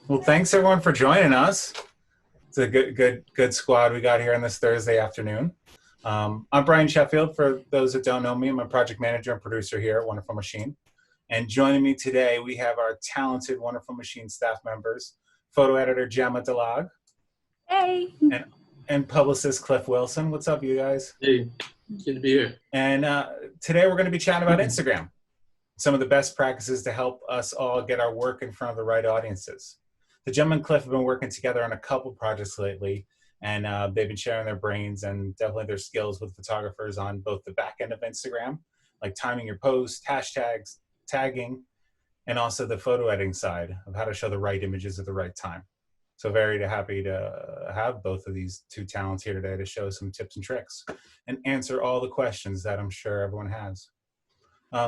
Well, thanks everyone for joining us. It's a good squad we got here on this Thursday afternoon. I'm Brian Sheffield. For those that don't know me, I'm a project manager and producer here at Wonderful Machine. And joining me today, we have our talented Wonderful Machine staff members, photo editor Gemma DeLog. Hey. And publicist Cliff Wilson. What's up, you guys? Hey, good to be here. And today we're going to be chatting about Instagram, some of the best practices to help us all get our work in front of the right audiences. The Gemma and Cliff have been working together on a couple projects lately, and they've been sharing their brains and definitely their skills with photographers on both the back end of Instagram, like timing your posts, hashtags, tagging, and also the photo editing side of how to show the right images at the right time. So very happy to have both of these two talents here today to show some tips and tricks and answer all the questions that I'm sure everyone has.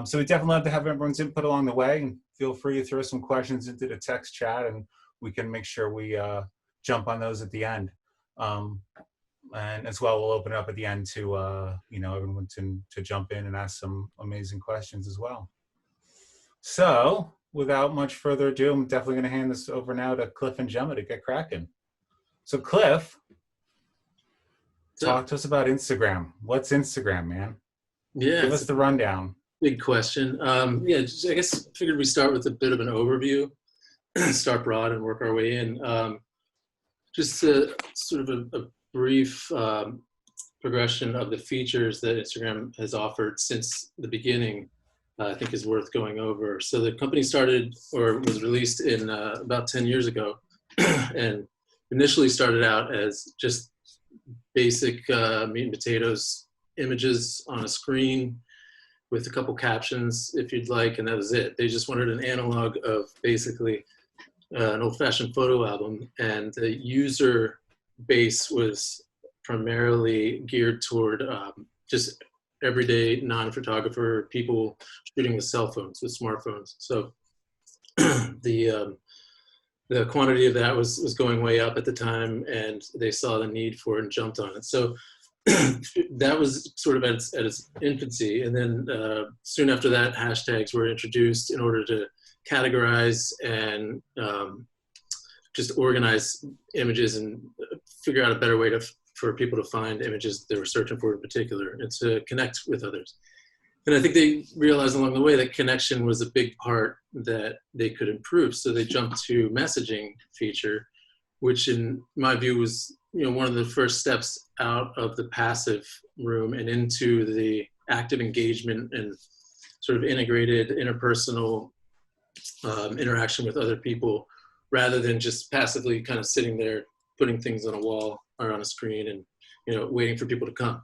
So we definitely love to have everyone's input along the way, and feel free to throw some questions into the text chat and we can make sure we jump on those at the end. And as well, we'll open it up at the end to everyone to jump in and ask some amazing questions as well. So without much further ado, I'm definitely going to hand this over now to Cliff and Gemma to get cracking. So Cliff, talk to us about Instagram. What's Instagram, man? Yeah, give us the rundown. Big question. I guess figured we start with a bit of an overview. Start broad and work our way in. Just sort of a brief progression of the features that Instagram has offered since the beginning, I think is worth going over. So the company started, or was released in about 10 years ago, and initially started out as just basic meat and potatoes images on a screen with a couple captions if you'd like, and that was it. They just wanted an analog of basically an old-fashioned photo album, and the user base was primarily geared toward just everyday non-photographer people shooting with cell phones, with smartphones. So the quantity of that was going way up at the time, and they saw the need for it and jumped on it. So that was sort of at its infancy, and then soon after that, hashtags were introduced in order to categorize and just organize images and figure out a better way for people to find images they were searching for in particular and to connect with others. And I think they realized along the way that connection was a big part that they could improve. So they jumped to messaging feature, which in my view was one of the first steps out of the passive room and into the active engagement and sort of integrated interpersonal interaction with other people, rather than just passively kind of sitting there putting things on a wall or on a screen and waiting for people to come.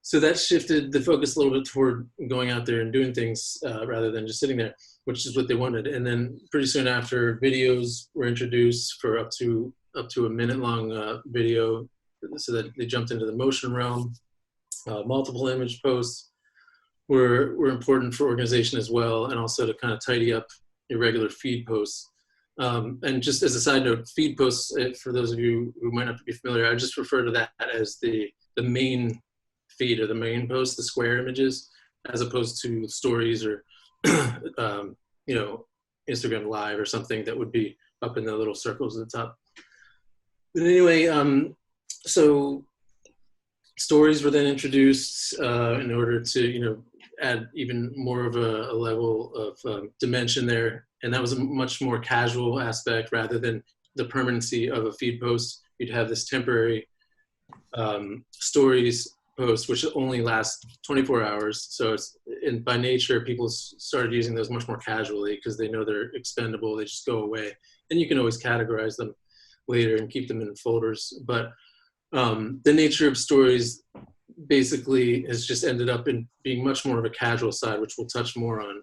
So that shifted the focus a little bit toward going out there and doing things rather than just sitting there, which is what they wanted. And then pretty soon after, videos were introduced for up to a minute-long video, so that they jumped into the motion realm. Multiple image posts were important for organization as well, and also to kind of tidy up irregular feed posts. And just as a side note, feed posts, for those of you who might not be familiar, I just refer to that as the main feed or the main post, the square images, as opposed to stories or Instagram Live or something that would be up in the little circles at the top. But anyway, so stories were then introduced in order to add even more of a level of dimension there. And that was a much more casual aspect rather than the permanency of a feed post. You'd have this temporary stories post, which only lasts 24 hours. So by nature, people started using those much more casually because they know they're expendable. They just go away. And you can always categorize them later and keep them in folders. But the nature of stories basically has just ended up in being much more of a casual side, which we'll touch more on,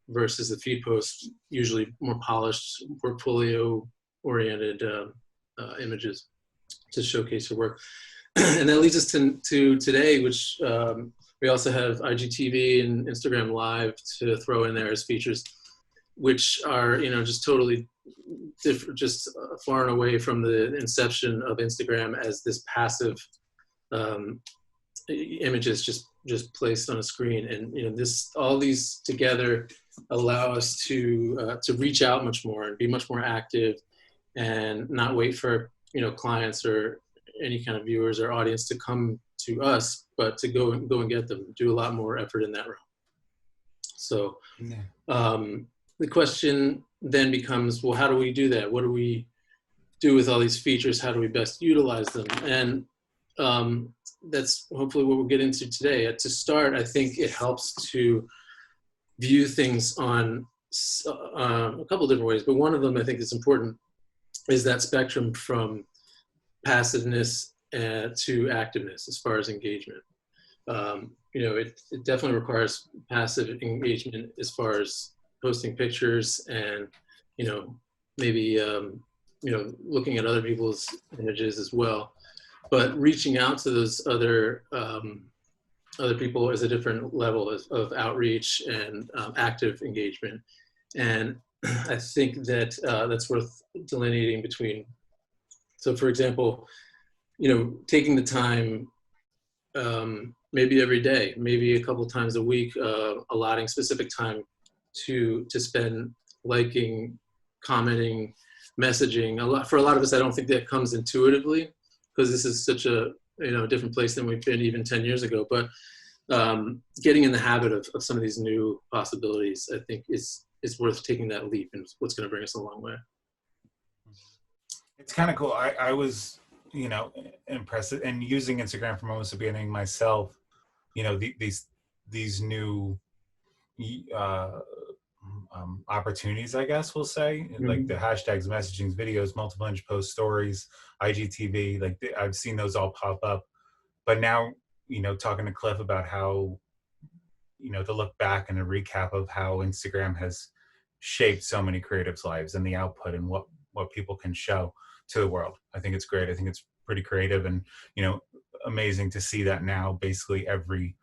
versus the feed post, usually more polished, portfolio-oriented images to showcase your work. And that leads us to today, which we also have IGTV and Instagram Live to throw in there as features, which are just totally different, just far and away from the inception of Instagram as this passive images just placed on a screen. And all these together allow us to reach out much more and be much more active and not wait for, clients or any kind of viewers or audience to come to us, but to go and get them, do a lot more effort in that realm. So the question then becomes, well, how do we do that? What do we do with all these features? How do we best utilize them? And that's hopefully what we'll get into today. To start, I think it helps to view things on a couple of different ways, but one of them I think is important is that spectrum from passiveness to activeness as far as engagement. It definitely requires passive engagement as far as posting pictures and, maybe, looking at other people's images as well. But reaching out to those other people is a different level of outreach and active engagement. And I think that that's worth delineating between. So for example, taking the time, maybe every day, maybe a couple times a week, allotting specific time to spend liking, commenting, messaging. For a lot of us, I don't think that comes intuitively, because this is such a different place than we've been even 10 years ago. But getting in the habit of some of these new possibilities, I think is worth taking that leap, and what's going to bring us a long way. It's kind of cool. I was, impressed, and using Instagram from almost the beginning myself. These new opportunities, I guess we'll say, like the hashtags, messaging, videos, multiple image posts, stories, IGTV. Like I've seen those all pop up. But now, talking to Cliff about how, to look back and a recap of how Instagram has shaped so many creatives' lives and the output and what people can show to the world. I think it's great. I think it's pretty creative and, amazing to see that now basically every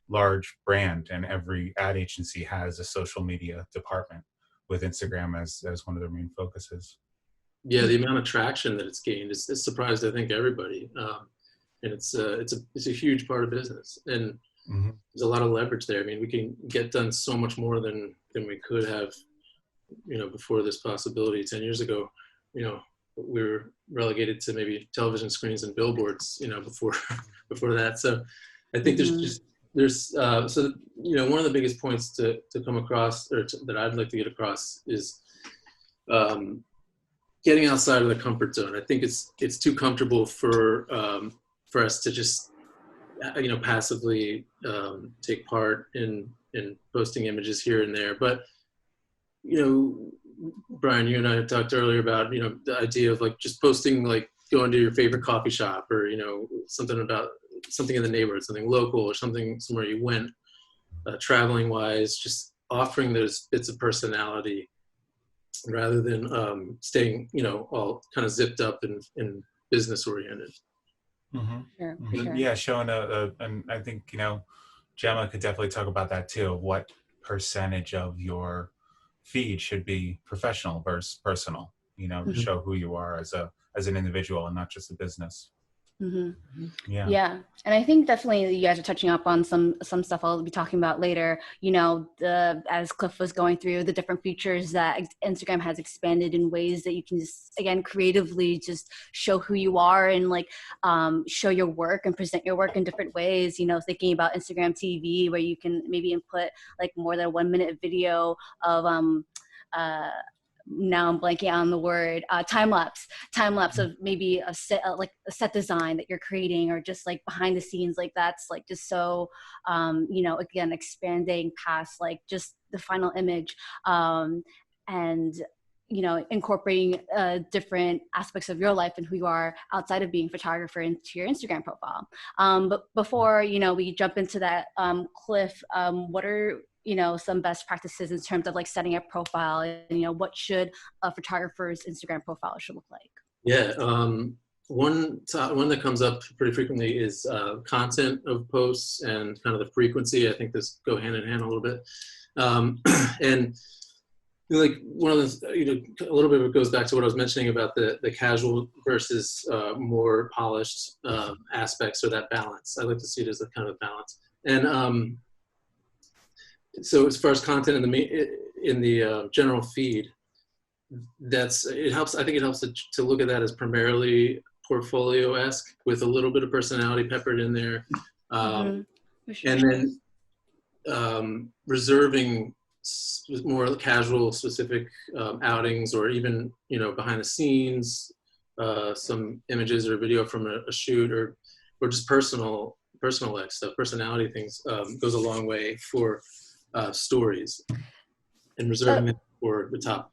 large brand and every ad agency has a social media department with Instagram as one of their main focuses. Yeah, the amount of traction that it's gained is surprised, I think, everybody. And it's a huge part of business, and there's a lot of leverage there. I mean, we can get done so much more than we could have, before this possibility. 10 years ago, we were relegated to maybe television screens and billboards, before that. So I think there's one of the biggest points to come across, or that I'd like to get across, is getting outside of the comfort zone. I think it's too comfortable for us to just passively take part in posting images here and there. But Brian, you and I had talked earlier about the idea of like just posting, like going to your favorite coffee shop, or something in the neighborhood, something local, or something somewhere you went, traveling wise, just offering those bits of personality rather than staying all kind of zipped up and business oriented. Sure. Yeah, showing and I think Gemma could definitely talk about that too. What percentage of your feed should be professional versus personal? To show who you are as an individual and not just a business. Yeah, and I think definitely you guys are touching up on some stuff I'll be talking about later. As Cliff was going through the different features that Instagram has expanded in ways that you can just, again, creatively just show who you are and like show your work and present your work in different ways. Thinking about Instagram TV, where you can maybe input like more than a 1 minute video of now I'm blanking on the word, time lapse of maybe a set design that you're creating, or just like behind the scenes. Like that's like just so again, expanding past like just the final image, and incorporating different aspects of your life and who you are outside of being a photographer into your Instagram profile. But before we jump into that, Cliff, what are some best practices in terms of like setting a profile, and what should a photographer's Instagram profile should look like? Yeah, one that comes up pretty frequently is content of posts and kind of the frequency. I think this go hand in hand a little bit, and like one of the a little bit of it goes back to what I was mentioning about the casual versus more polished aspects, or that balance. I like to see it as a kind of balance. And so as far as content in the general feed, it helps. I think it helps to look at that as primarily portfolio-esque with a little bit of personality peppered in there. For sure. And then reserving more casual, specific outings, or even behind the scenes, some images or video from a shoot, or just personal stuff, personality things, goes a long way for stories, and reserving it for the top.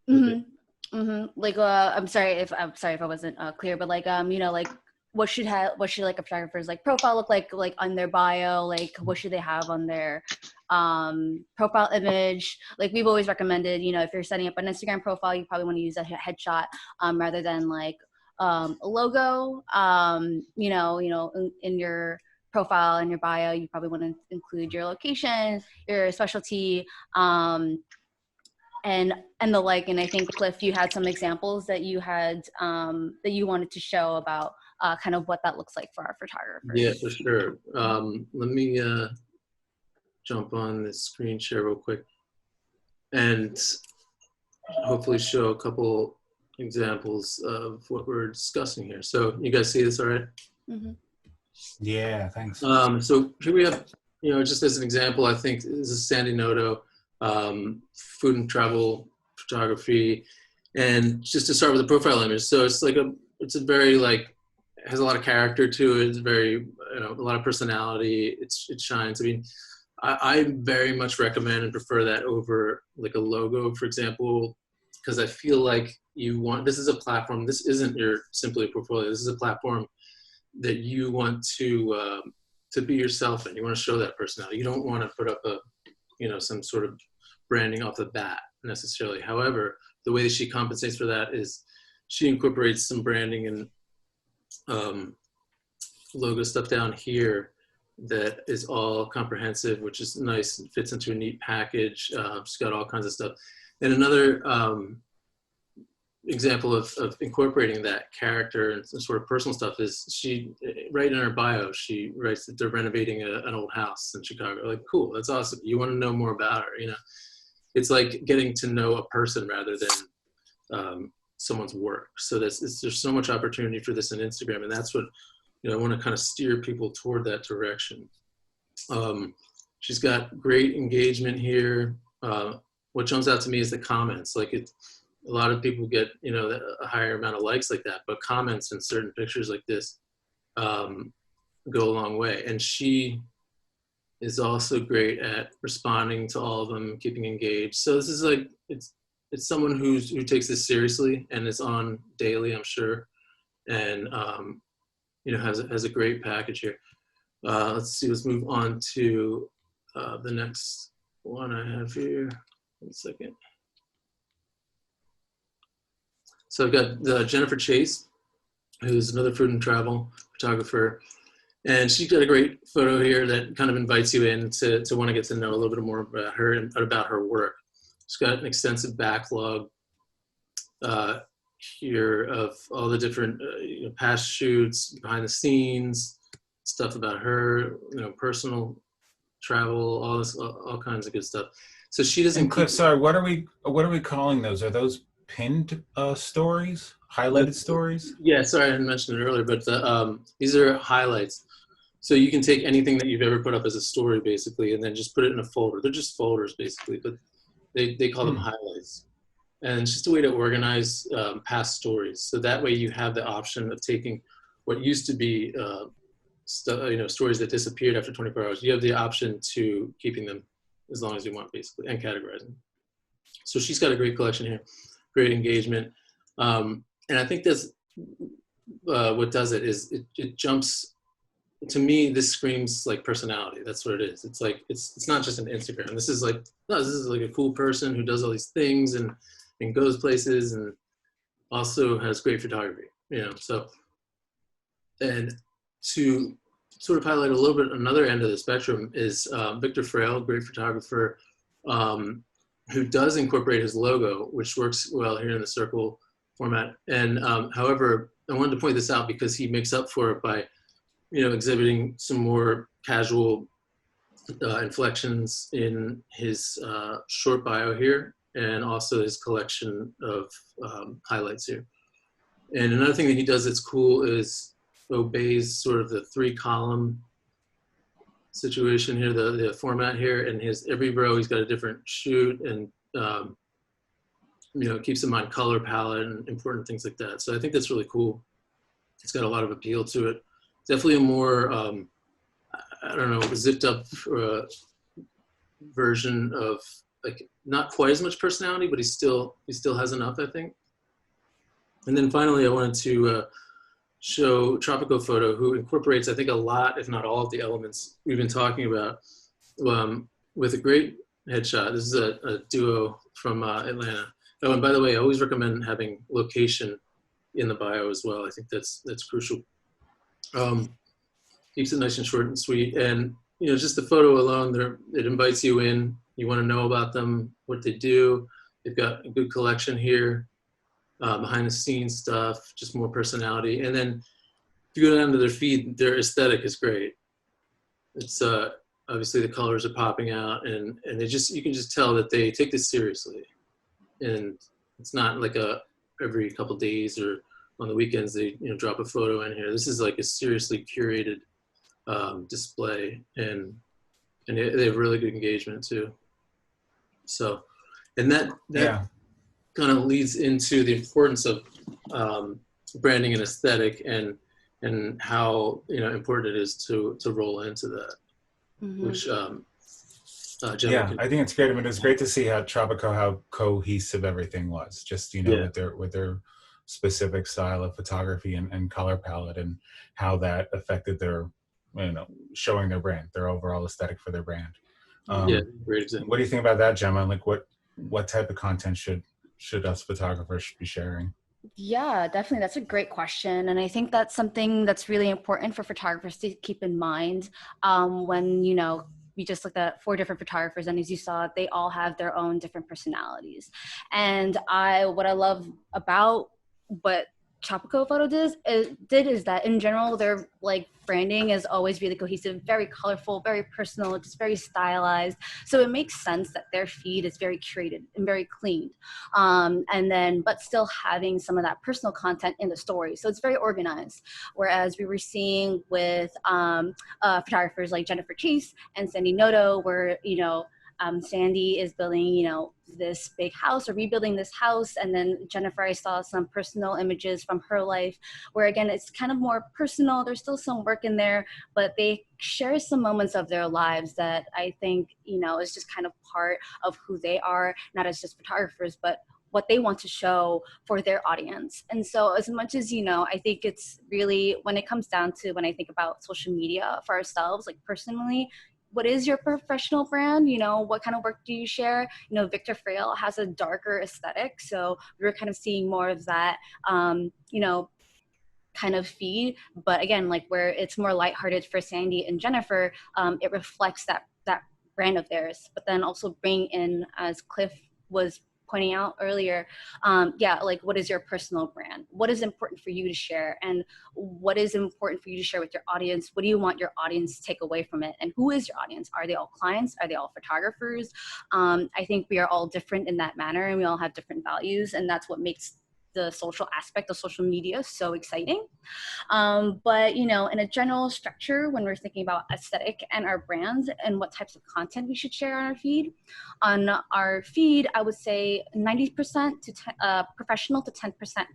Like I'm sorry if I wasn't clear, but like like what should like a photographer's like profile look like on their bio, like what should they have on their profile image? Like we've always recommended, if you're setting up an Instagram profile, you probably want to use a headshot rather than like a logo. In your profile and your bio, you probably want to include your location, your specialty, and the like. And I think, Cliff, you had some examples that you had that you wanted to show about kind of what that looks like for our photographers. Yeah, for sure. Let me jump on this screen share real quick and hopefully show a couple examples of what we're discussing here. So you guys see this all right? Yeah, thanks. So here we have, just as an example, I think this is Sandy Noto, food and travel photography. And just to start with the profile image. So it's like it's a very has a lot of character to it. It's very, a lot of personality. It shines. I mean, I very much recommend and prefer that over like a logo, for example, because I feel like this is a platform. This isn't simply a portfolio. This is a platform that you want to be yourself in. You want to show that personality. You don't want to put up some sort of branding off the bat necessarily. However, the way that she compensates for that is she incorporates some branding and logo stuff down here that is all comprehensive, which is nice. It fits into a neat package. She's got all kinds of stuff. And another example of incorporating that character and some sort of personal stuff is she, right in her bio, she writes that they're renovating an old house in Chicago. Like, cool, that's awesome. You want to know more about her, It's like getting to know a person rather than someone's work. So there's so much opportunity for this on Instagram, and that's what I want to kind of steer people toward that direction. She's got great engagement here. What jumps out to me is the comments. Like a lot of people get a higher amount of likes like that, but comments in certain pictures like this go a long way. And she is also great at responding to all of them, keeping engaged. So this is like it's someone who takes this seriously and is on daily, I'm sure, and has a great package here. Let's move on to the next one I have here. 1 second. So I've got Jennifer Chase, who's another food and travel photographer. And she's got a great photo here that kind of invites you in to want to get to know a little bit more about her and about her work. She's got an extensive backlog here of all the different past shoots, behind the scenes, stuff about her, personal travel, all kinds of good stuff. So she doesn't. And Cliff, sorry, what are we calling those? Are those pinned stories, highlighted stories? Yeah, sorry, I didn't mention it earlier, but these are highlights. So you can take anything that you've ever put up as a story, basically, and then just put it in a folder. They're just folders, basically, but they call them highlights. And it's just a way to organize past stories. So that way you have the option of taking what used to be stories that disappeared after 24 hours. You have the option to keeping them as long as you want, basically, and categorizing. So she's got a great collection here, great engagement. And I think that's what does it is it jumps. To me, this screams like personality. That's what it is. It's like it's not just an Instagram. This is like a cool person who does all these things and goes places and also has great photography. So, and to sort of highlight a little bit another end of the spectrum is Victor Frail, great photographer, who does incorporate his logo, which works well here in the circle format. And however, I wanted to point this out because he makes up for it by exhibiting some more casual inflections in his short bio here. and also his collection of highlights here. And another thing that he does that's cool is obeys sort of the 3-column situation here, the format here, and his every row he's got a different shoot, and keeps in mind color palette and important things like that. So I think that's really cool. It's got a lot of appeal to it. Definitely a more I don't know, zipped up version of, like, not quite as much personality, but he still has enough, I think. And then finally, I wanted to show Tropico Photo, who incorporates, I think, a lot, if not all, of the elements we've been talking about, with a great headshot. This is a duo from Atlanta. Oh, and by the way, I always recommend having location in the bio as well. I think that's crucial. Keeps it nice and short and sweet. And, just the photo alone, it invites you in. You want to know about them, what they do. They've got a good collection here. Behind the scenes stuff, just more personality. And then if you go down to their feed, their aesthetic is great. It's obviously the colors are popping out, and you can just tell that they take this seriously. And it's not like every couple days or on the weekends they drop a photo in here. This is like a seriously curated display, and they have really good engagement too. So, and that yeah. kind of leads into the importance of branding and aesthetic, and how important it is to roll into that. Mm-hmm. Which I think it's great. I mean, it was great to see how cohesive everything was. Just with their specific style of photography and color palette, and how that affected their showing their brand, their overall aesthetic for their brand. Great example. What do you think about that, Gemma? Like, what type of content should us photographers be sharing? Yeah, definitely. That's a great question. And I think that's something that's really important for photographers to keep in mind when, we just looked at 4 different photographers, and as you saw, they all have their own different personalities. And what I love about what Tropico Photo did is that in general, their branding is always really cohesive, very colorful, very personal, just very stylized. So it makes sense that their feed is very curated and very cleaned, but still having some of that personal content in the story. So it's very organized. Whereas we were seeing with photographers like Jennifer Chase and Sandy Noto, where Sandy is building, this big house or rebuilding this house. And then Jennifer, I saw some personal images from her life where, again, it's kind of more personal. There's still some work in there, but they share some moments of their lives that I think, is just kind of part of who they are, not as just photographers, but what they want to show for their audience. And so as much as, I think it's really, when it comes down to, when I think about social media for ourselves, personally, what is your professional brand? What kind of work do you share? Victor Frail has a darker aesthetic. So we were kind of seeing more of that, kind of feed. But again, where it's more lighthearted for Sandy and Jennifer, it reflects that brand of theirs. But then also bring in, as Cliff was pointing out earlier, what is your personal brand? What is important for you to share? And what is important for you to share with your audience? What do you want your audience to take away from it? And who is your audience? Are they all clients? Are they all photographers? I think we are all different in that manner, and we all have different values, and that's what makes the social aspect of social media so exciting. But in a general structure, when we're thinking about aesthetic and our brands and what types of content we should share on our feed, I would say 90% to professional to 10%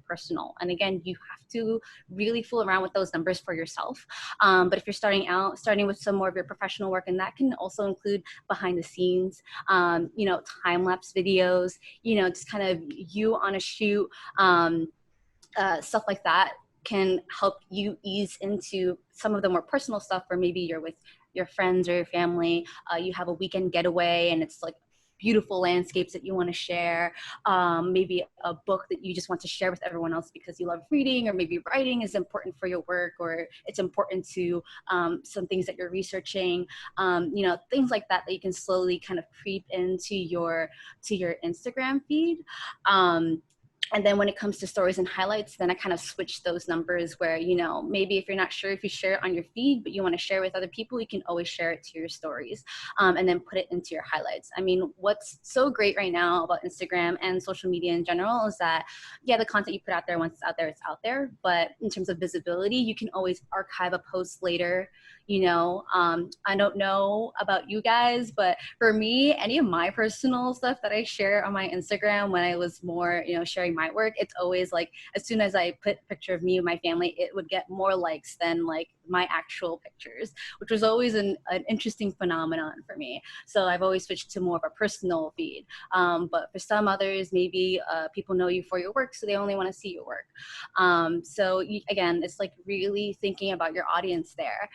personal. And again, you have to really fool around with those numbers for yourself. But if you're starting with some more of your professional work, and that can also include behind the scenes, time-lapse videos, just kind of you on a shoot, stuff like that can help you ease into some of the more personal stuff, where maybe you're with your friends or your family, you have a weekend getaway, and it's beautiful landscapes that you want to share, maybe a book that you just want to share with everyone else because you love reading, or maybe writing is important for your work, or it's important to some things that you're researching, things like that you can slowly kind of creep into your Instagram feed. And then when it comes to stories and highlights, then I kind of switch those numbers where, you know, maybe if you're not sure if you share it on your feed, but you want to share with other people, you can always share it to your stories, and then put it into your highlights. I mean, what's so great right now about Instagram and social media in general is that, yeah, the content you put out there, once it's out there, it's out there. But in terms of visibility, you can always archive a post later. You know, I don't know about you guys, but for me, any of my personal stuff that I share on my Instagram when I was more, you know, sharing my work, it's always like, as soon as I put a picture of me and my family, it would get more likes than like my actual pictures, which was always an interesting phenomenon for me. So I've always switched to more of a personal feed. But for some others, maybe people know you for your work, so they only want to see your work. So again, it's like really thinking about your audience there.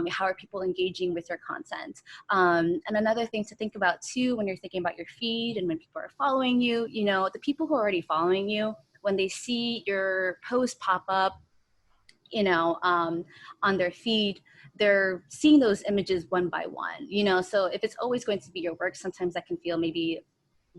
How are people engaging with your content? And another thing to think about too, when you're thinking about your feed and when people are following you, you know, the people who are already following you, when they see your post pop up, you know, on their feed, they're seeing those images one by one, you know. So if it's always going to be your work, sometimes that can feel maybe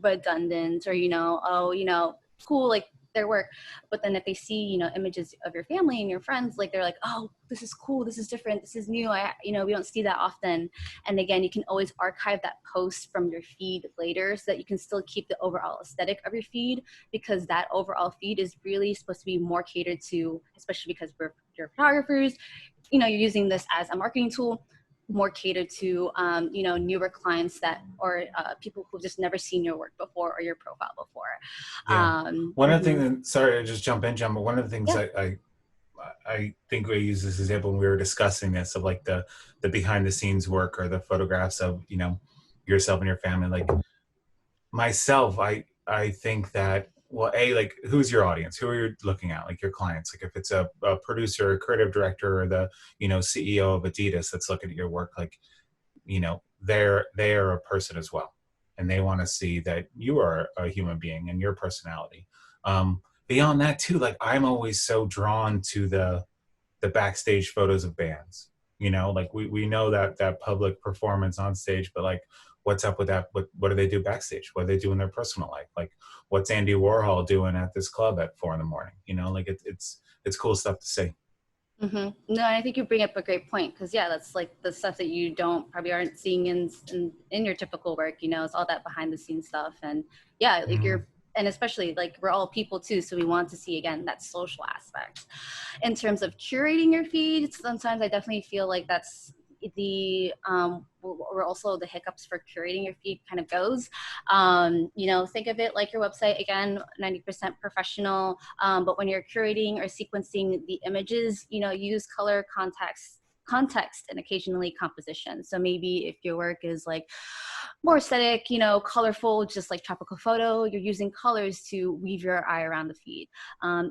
redundant, or, you know, oh, you know, cool, like their work. But then if they see, you know, images of your family and your friends, like they're like, oh, this is cool, this is different, this is new, you know, we don't see that often. And again, you can always archive that post from your feed later so that you can still keep the overall aesthetic of your feed, because that overall feed is really supposed to be more catered to, especially because you're photographers, you know, you're using this as a marketing tool, more catered to, you know, newer clients that, or people who've just never seen your work before or your profile before. Yeah. One of the Mm-hmm. things, sorry to just jump in, John, but one of the things Yeah. I think we use this example when we were discussing this, of like the behind the scenes work or the photographs of, you know, yourself and your family. Like myself, I think that, well, like, who's your audience? Who are you looking at? Like your clients. Like if it's a producer, a creative director, or the, you know, CEO of Adidas that's looking at your work, like, you know, they are a person as well, and they want to see that you are a human being and your personality. Beyond that too, like I'm always so drawn to the backstage photos of bands. You know, like we know that public performance on stage, but like what's up with that? What do they do backstage? What do they do in their personal life? Like what's Andy Warhol doing at this club at 4 a.m? You know, like it's cool stuff to see. Mm-hmm. No, I think you bring up a great point, because yeah, that's like the stuff that you probably aren't seeing in your typical work. You know, it's all that behind the scenes stuff, and yeah, like Mm. and especially like we're all people too, so we want to see again that social aspect. In terms of curating your feed, sometimes I definitely feel like that's the where also the hiccups for curating your feed kind of goes. You know, think of it like your website, again, 90% professional, but when you're curating or sequencing the images, you know, use color, context and occasionally composition. So maybe if your work is like more aesthetic, you know, colorful, just like tropical photo, you're using colors to weave your eye around the feed.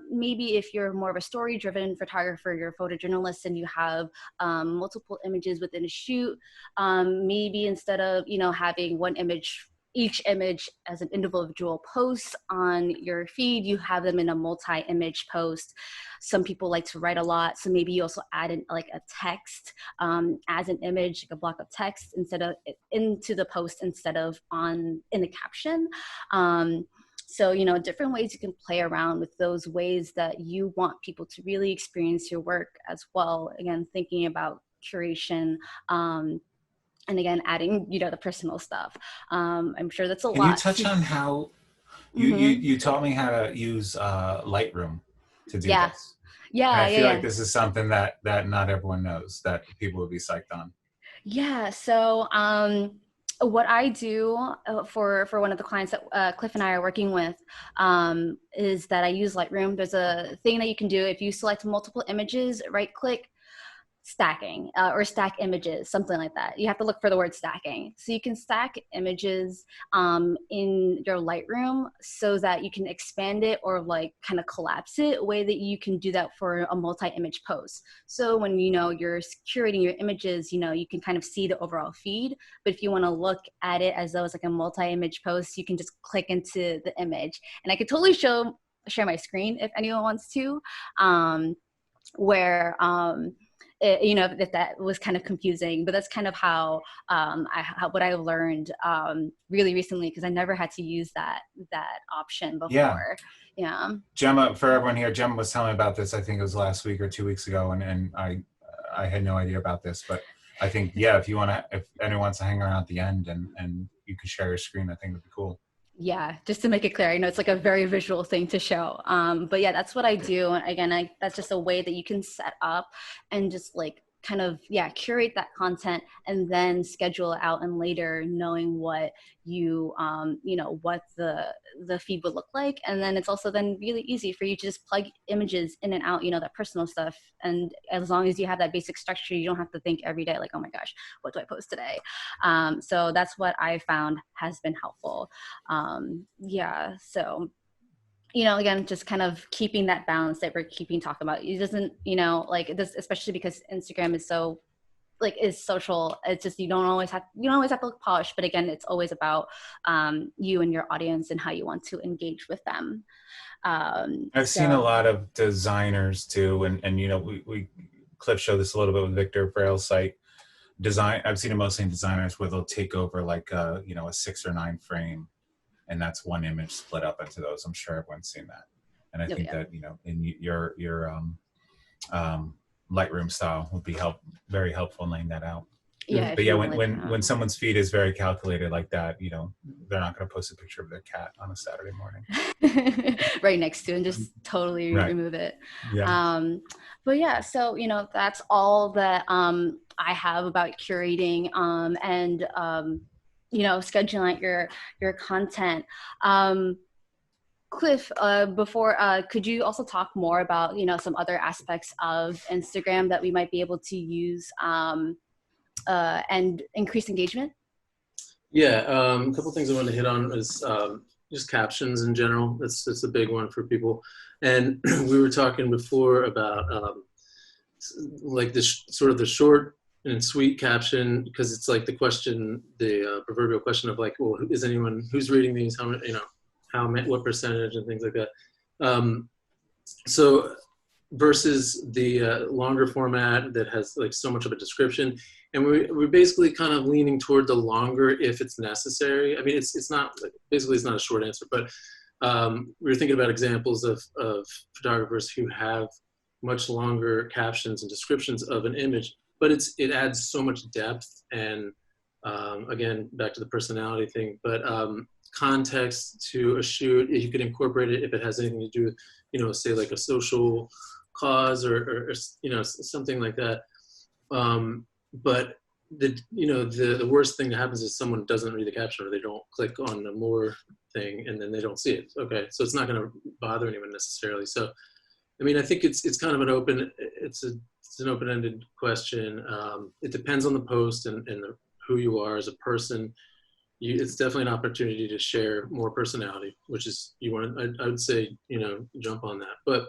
Maybe if you're more of a story driven photographer, you're a photojournalist, and you have multiple images within a shoot, maybe instead of, you know, having one image, each image as an individual post on your feed, you have them in a multi-image post. Some people like to write a lot, so maybe you also add in like a text as an image, like a block of text, instead of into the post instead of on in the caption. So, you know, different ways you can play around with those ways that you want people to really experience your work as well. Again, thinking about curation, and again, adding, you know, the personal stuff. I'm sure that's a Can you lot. touch on how Mm-hmm. you taught me how to use Lightroom to do Yeah, this? And yeah, I yeah, feel like yeah. this is something that not everyone knows, that people would be psyched on. Yeah. So, what I do for one of the clients that Cliff and I are working with, is that I use Lightroom. There's a thing that you can do if you select multiple images, right click, stacking, or stack images, something like that. You have to look for the word stacking. So you can stack images in your Lightroom so that you can expand it or like kind of collapse it, a way that you can do that for a multi-image post. So when, you know, you're curating your images, you know, you can kind of see the overall feed. But if you want to look at it as though it's like a multi-image post, you can just click into the image. And I could totally share my screen if anyone wants to, where you know, if that was kind of confusing, but that's kind of how, what I learned really recently, because I never had to use that option Yeah. before. Yeah. Gemma, for everyone here, Gemma was telling me about this. I think it was last week or 2 weeks ago, and I had no idea about this, but I think, yeah, if anyone wants to hang around at the end and you can share your screen, I think it'd be cool. Yeah, just to make it clear, I know it's like a very visual thing to show. But yeah, that's what I do. And again, that's just a way that you can set up and just like kind of, yeah, curate that content and then schedule it out, and later knowing what you know, what the feed would look like. And then it's also then really easy for you to just plug images in and out, you know, that personal stuff. And as long as you have that basic structure, you don't have to think every day, like, oh my gosh, what do I post today? So that's what I found has been helpful. Yeah, so, you know, again, just kind of keeping that balance that we're keeping talking about. It doesn't, you know, like this, especially because Instagram is so, like, is social. It's just, you don't always have to look polished, but again, it's always about you and your audience and how you want to engage with them. I've seen a lot of designers too, and you know, we Cliff showed this a little bit with Victor Frail's site. I've seen it mostly in designers where they'll take over like you know, a 6 or 9 frame, and that's one image split up into those. I'm sure everyone's seen that. And I think that, you know, in your Lightroom style would be very helpful in laying that out. Yeah, but yeah, when someone's feed is very calculated like that, you know, they're not going to post a picture of their cat on a Saturday morning. Right next to, and just totally remove it. Yeah. But yeah, so, you know, that's all that I have about curating and you know, scheduling out your content. Cliff, before, could you also talk more about, you know, some other aspects of Instagram that we might be able to use and increase engagement? Yeah, a couple things I want to hit on is just captions in general. That's a big one for people. And we were talking before about like this sort of the short and sweet caption, because it's like the question, the proverbial question of like, well, is anyone who's reading these? How, you know, what percentage and things like that. So versus the longer format that has like so much of a description. And we're basically kind of leaning toward the longer if it's necessary. I mean, it's not, basically it's not a short answer, but we were thinking about examples of photographers who have much longer captions and descriptions of an image, but it adds so much depth and again, back to the personality thing, but context to a shoot, you could incorporate it if it has anything to do with, you know, say like a social cause or you know, something like that. But the worst thing that happens is someone doesn't read the caption, or they don't click on the more thing and then they don't see it. Okay, so it's not going to bother anyone necessarily. So, I mean, I think it's kind of an open-ended question. It depends on the post and who you are as a person. It's definitely an opportunity to share more personality, which is, I would say, you know, jump on that. But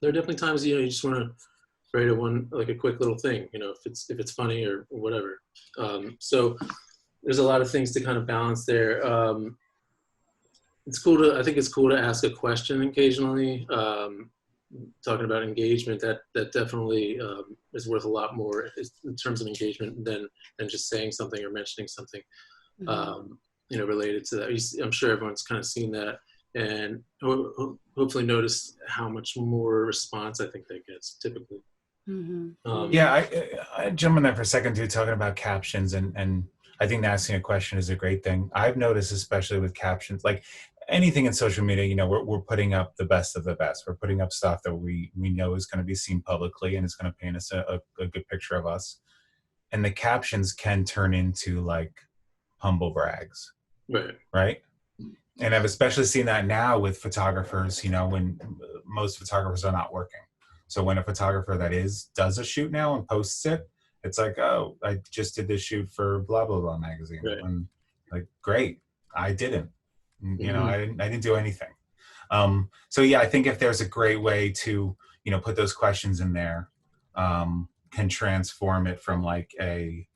there are definitely times, you know, you just want to write a quick little thing, you know, if it's funny or whatever. So there's a lot of things to kind of balance there. I think it's cool to ask a question occasionally. Talking about engagement, that definitely is worth a lot more in terms of engagement than just saying something or mentioning something. You know, related to that. I'm sure everyone's kind of seen that and hopefully noticed how much more response I think that gets typically. Yeah, I jump in there for a second too, talking about captions, and I think asking a question is a great thing. I've noticed, especially with captions, like anything in social media, you know, we're putting up the best of the best. We're putting up stuff that we know is going to be seen publicly and it's going to paint us a good picture of us. And the captions can turn into like humble brags, right? And I've especially seen that now with photographers, you know, when most photographers are not working. So when a photographer does a shoot now and posts it, it's like, oh, I just did this shoot for blah, blah, blah magazine. And like, great, I didn't, you know, I didn't do anything. So yeah, I think if there's a great way to, you know, put those questions in there, can transform it from like a,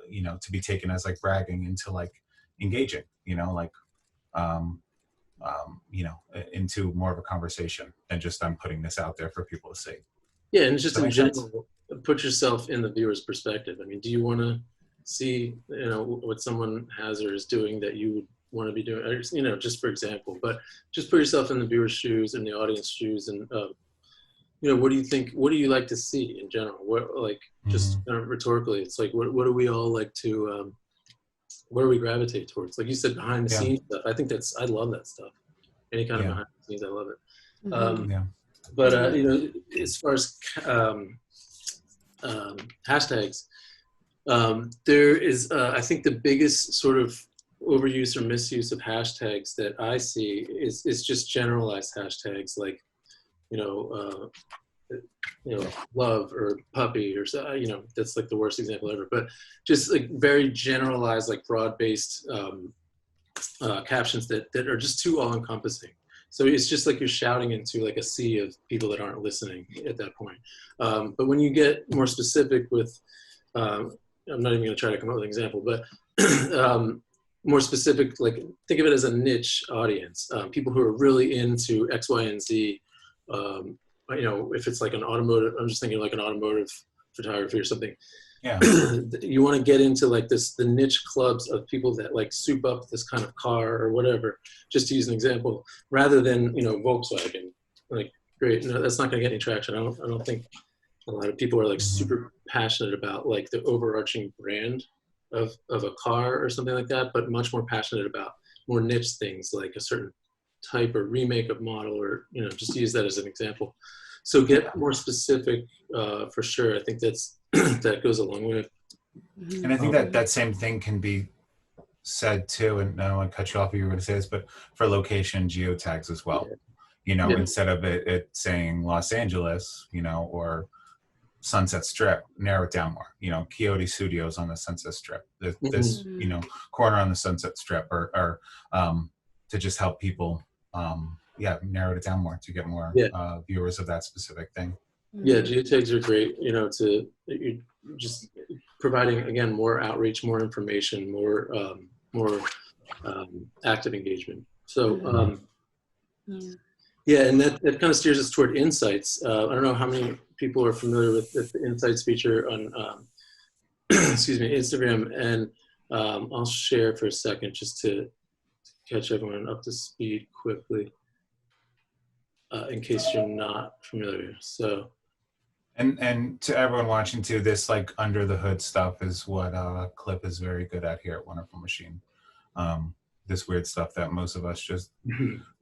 you know, to be taken as like bragging into like engaging, you know, like, you know, into more of a conversation than just I'm putting this out there for people to see. Yeah, and just in general, put yourself in the viewer's perspective. I mean, do you want to see, what someone has or is doing that you would want to be doing, or, just for example, but just put yourself in the viewer's shoes and the audience shoes, and what do you think? What do you like to see in general? What, like, just rhetorically, it's like, what do we all like to? What do we gravitate towards? Like you said, behind the scenes stuff. I think I love that stuff. Any kind of behind the scenes, I love it. But as far as hashtags, there is, I think, the biggest sort of overuse or misuse of hashtags that I see is just generalized hashtags, like love or puppy, or that's like the worst example ever. But just like very generalized, like broad-based captions that are just too all-encompassing. So it's just like you're shouting into like a sea of people that aren't listening at that point. But when you get more specific with, I'm not even going to try to come up with an example, but more specific, like think of it as a niche audience, people who are really into X, Y, and Z. If it's like an automotive, I'm just thinking like an automotive photography or something. Yeah. You want to get into like the niche clubs of people that like soup up this kind of car or whatever, just to use an example, rather than, Volkswagen. Like, great, no, that's not going to get any traction. I don't think a lot of people are like super passionate about like the overarching brand of a car or something like that, but much more passionate about more niche things like a certain type or remake of model, or just to use that as an example. So get more specific, for sure. I think that goes a long way. And I think that same thing can be said too, and I don't want to cut you off if you were going to say this, but for location geotags as well. Instead of it saying Los Angeles, or Sunset Strip, narrow it down more. Quixote Studios on the Sunset Strip. This corner on the Sunset Strip, or to just help people, narrow it down more to get more viewers of that specific thing. Yeah, geotags are great. You just providing, again, more outreach, more information, more active engagement. So and that kind of steers us toward insights. I don't know how many people are familiar with the insights feature on Instagram, and I'll share for a second just to catch everyone up to speed quickly, in case you're not familiar. So, and to everyone watching too, this like under the hood stuff is what Clip is very good at here at Wonderful Machine. This weird stuff that most of us just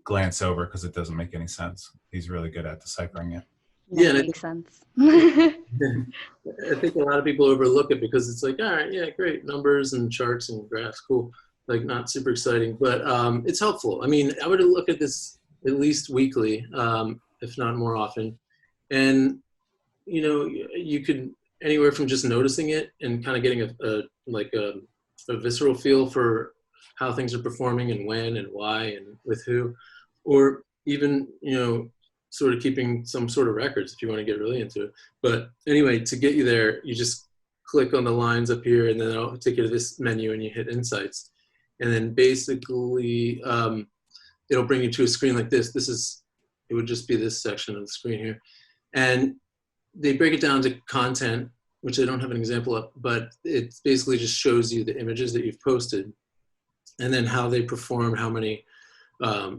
glance over because it doesn't make any sense. He's really good at deciphering it. That makes sense. I think a lot of people overlook it because it's like, all right, yeah, great, numbers and charts and graphs, cool. Like, not super exciting, but it's helpful. I mean, I would look at this at least weekly, if not more often. And, you could anywhere from just noticing it and kind of getting a visceral feel for how things are performing and when and why and with who, or even, sort of keeping some sort of records if you want to get really into it. But anyway, to get you there, you just click on the lines up here, and then it'll take you to this menu, and you hit Insights. And then basically, it'll bring you to a screen like this. It would just be this section of the screen here. And they break it down to content, which I don't have an example of, but it basically just shows you the images that you've posted, and then how they perform, how many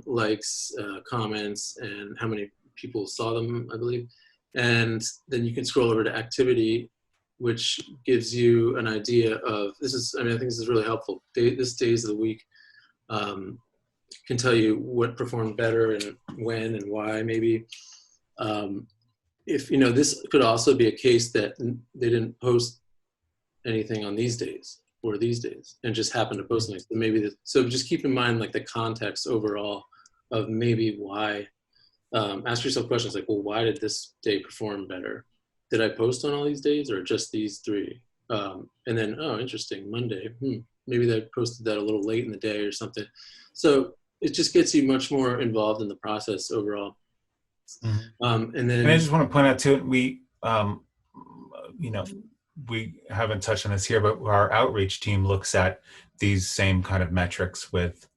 likes, comments, and how many people saw them, I believe. And then you can scroll over to activity, which gives you an idea of, I think this is really helpful. This days of the week can tell you what performed better and when and why, maybe. If, this could also be a case that they didn't post anything on these days or these days and just happened to post something. So just keep in mind like the context overall of maybe why. Ask yourself questions like, well, why did this day perform better? Did I post on all these days or just these three? And then, oh, interesting, Monday. Maybe they posted that a little late in the day or something. So it just gets you much more involved in the process overall. And I just want to point out too, we haven't touched on this here, but our outreach team looks at these same kind of metrics with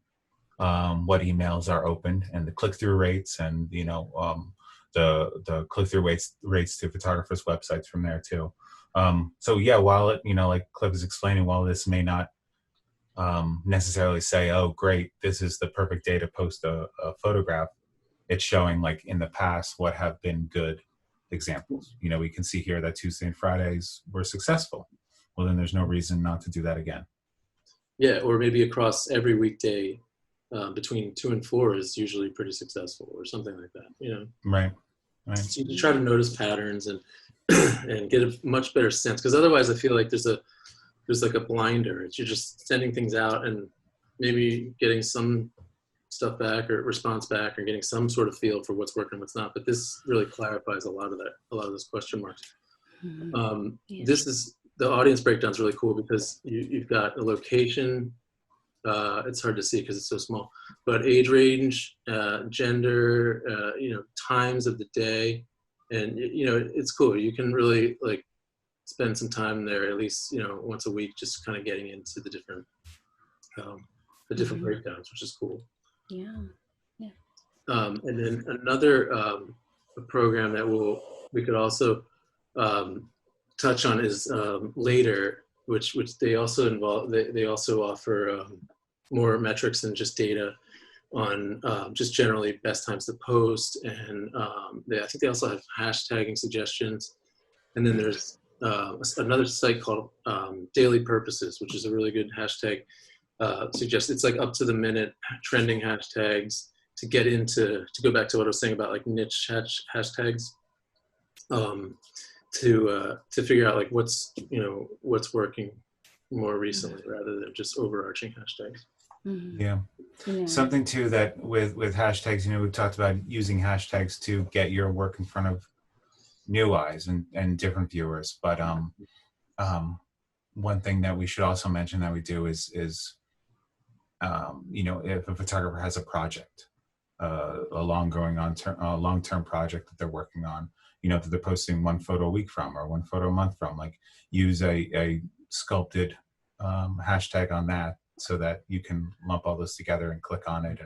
what emails are opened and the click-through rates and, the the click-through rates to photographers' websites from there too. So yeah, while it, like Cliff is explaining, while this may not necessarily say, oh great, this is the perfect day to post a photograph, it's showing like in the past what have been good examples. We can see here that Tuesday and Fridays were successful. Well, then there's no reason not to do that again. Yeah, or maybe across every weekday between 2 and 4 is usually pretty successful, or something like that. Right. So you try to notice patterns and and get a much better sense, because otherwise I feel like there's like a blinder. You're just sending things out and maybe getting some stuff back or response back, or getting some sort of feel for what's working, what's not. But this really clarifies a lot of those question marks. Yeah. This is the audience breakdown is really cool because you've got a location. It's hard to see because it's so small, but age range, gender, times of the day, and it's cool. You can really like spend some time there, at least once a week, just kind of getting into the different breakdowns, which is cool. Yeah. And then another program that we could also touch on is Later, which they also involve. They also offer more metrics than just data on just generally best times to post, and I think they also have hashtagging suggestions. And then there's another site called Daily Purposes, which is a really good hashtag suggest. It's like up to the minute trending hashtags to go back to what I was saying about like niche hashtags, to figure out like what's working more recently, rather than just overarching hashtags. Yeah. Something too that with hashtags, we've talked about using hashtags to get your work in front of new eyes and different viewers. But one thing that we should also mention that we do is if a photographer has a project, a long-term project that they're working on, that they're posting one photo a week from, or one photo a month from, like use a sculpted hashtag on that, so that you can lump all those together and click on it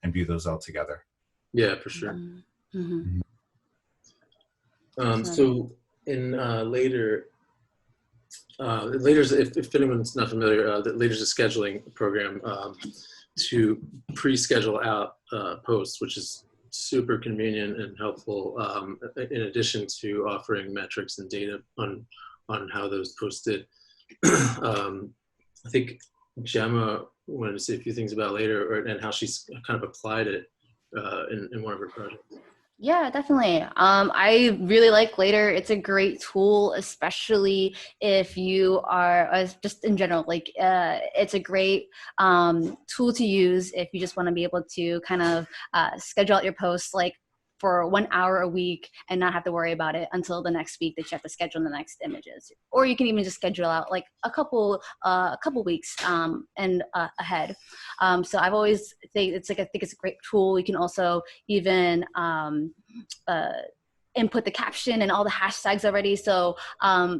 and view those all together. Yeah, for sure. So in Later, Later's, if anyone's not familiar, Later's a scheduling program to pre-schedule out posts, which is super convenient and helpful, in addition to offering metrics and data on how those posts did. I think Gemma wanted to say a few things about Later, and how she's kind of applied it in one of her projects. Yeah, definitely. I really like Later. It's a great tool, especially if you are just in general, like it's a great tool to use if you just want to be able to kind of schedule out your posts like for 1 hour a week and not have to worry about it until the next week that you have to schedule the next images. Or you can even just schedule out like a couple weeks and ahead. So I've always think I think it's a great tool. You can also even input the caption and all the hashtags already. So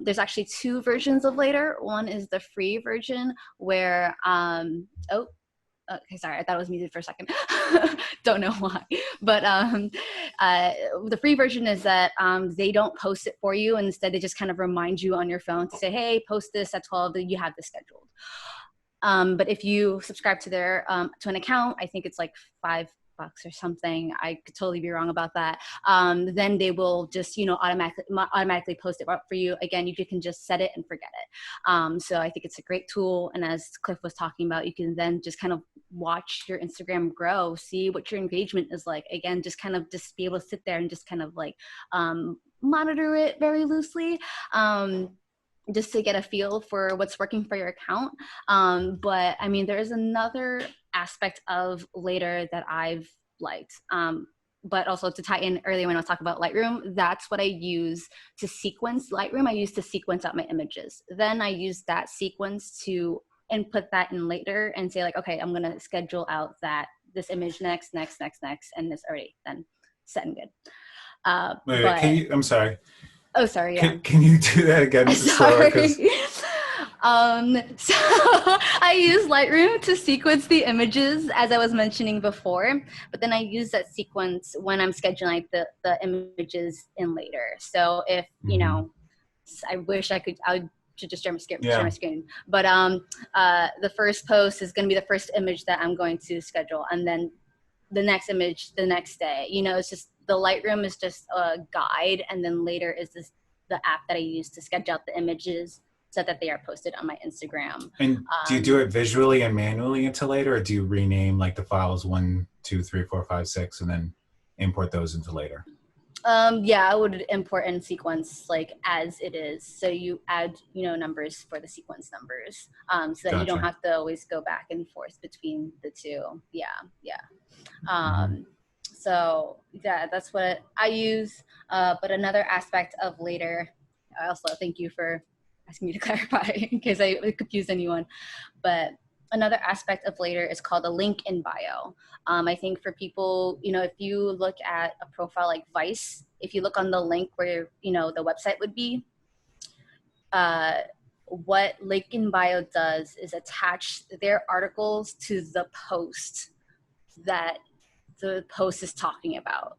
there's actually 2 versions of Later. One is the free version where okay, sorry, I thought it was muted for a second. Don't know why. But the free version is that they don't post it for you. Instead, they just kind of remind you on your phone to say, hey, post this at 12, you have this scheduled. But if you subscribe to their to an account, I think it's like $5 or something. I could totally be wrong about that. Then they will just, automatically post it for you. Again, you can just set it and forget it. So I think it's a great tool. And as Cliff was talking about, you can then just kind of watch your Instagram grow, see what your engagement is like. Again, just be able to sit there and just kind of like monitor it very loosely. Just to get a feel for what's working for your account. But I mean, there is another aspect of Later that I've liked. But also to tie in earlier when I was talking about Lightroom, that's what I use to sequence. Lightroom I use to sequence out my images. Then I use that sequence to input that in Later and say like, okay, I'm gonna schedule out this image next, and it's already then set and good. Wait, I'm sorry. Oh, sorry. Yeah. Can you do that again? Sorry. So I use Lightroom to sequence the images as I was mentioning before, but then I use that sequence when I'm scheduling the images in later. So if, you know, I wish I should just share my screen. But the first post is going to be the first image that I'm going to schedule, and then the next image the next day. You know, it's just the Lightroom is just a guide, and then later is the app that I use to sketch out the images so that they are posted on my Instagram. And do you do it visually and manually into later, or do you rename like the files 1, 2, 3, 4, 5, 6, and then import those into later? Yeah, I would import and sequence like as it is. So you add, you know, numbers for the sequence numbers, so that you don't have to always go back and forth between the two. Yeah. So yeah, that's what I use. But another aspect of later, I also thank you for asking me to clarify in case I confused anyone. But another aspect of later is called a link in bio. I think for people, you know, if you look at a profile like Vice, if you look on the link where, you know, the website would be, what link in bio does is attach their articles to the post that the post is talking about.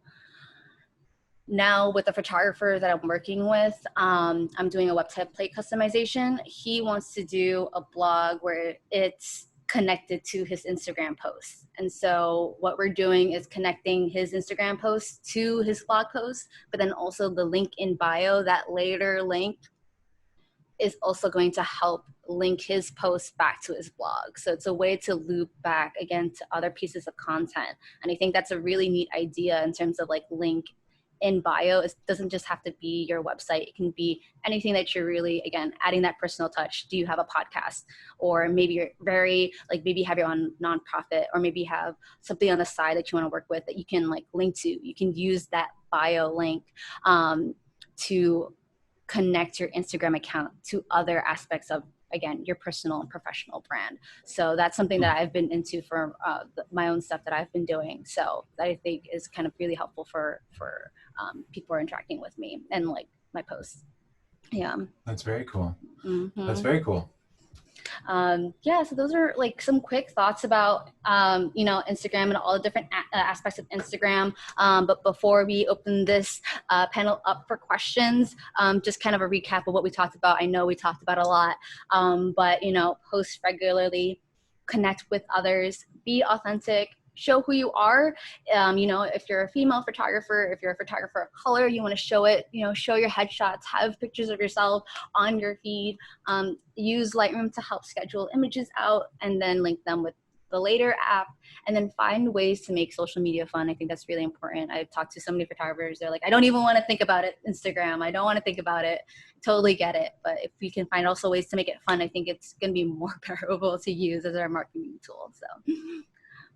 Now with the photographer that I'm working with, I'm doing a web template customization. He wants to do a blog where it's connected to his Instagram posts. And so what we're doing is connecting his Instagram posts to his blog post, but then also the link in bio, that later link is also going to help link his posts back to his blog. So it's a way to loop back again to other pieces of content. And I think that's a really neat idea in terms of like link in bio. It doesn't just have to be your website. It can be anything that you're really, again, adding that personal touch. Do you have a podcast? Or maybe you're very, like maybe have your own nonprofit, or maybe have something on the side that you want to work with that you can like link to. You can use that bio link to connect your Instagram account to other aspects of, again, your personal and professional brand. So that's something that I've been into for my own stuff that I've been doing. So that I think is kind of really helpful for people who are interacting with me and like my posts. Yeah. That's very cool. That's very cool. Yeah, so those are like some quick thoughts about, you know, Instagram and all the different aspects of Instagram. But before we open this panel up for questions, just kind of a recap of what we talked about. I know we talked about a lot, but, you know, post regularly, connect with others, be authentic, show who you are. You know, if you're a female photographer, if you're a photographer of color, you want to show it, you know, show your headshots, have pictures of yourself on your feed, use Lightroom to help schedule images out and then link them with the later app, and then find ways to make social media fun. I think that's really important. I've talked to so many photographers. They're like, I don't even want to think about it. Instagram. I don't want to think about it. Totally get it. But if we can find also ways to make it fun, I think it's going to be more bearable to use as our marketing tool. So.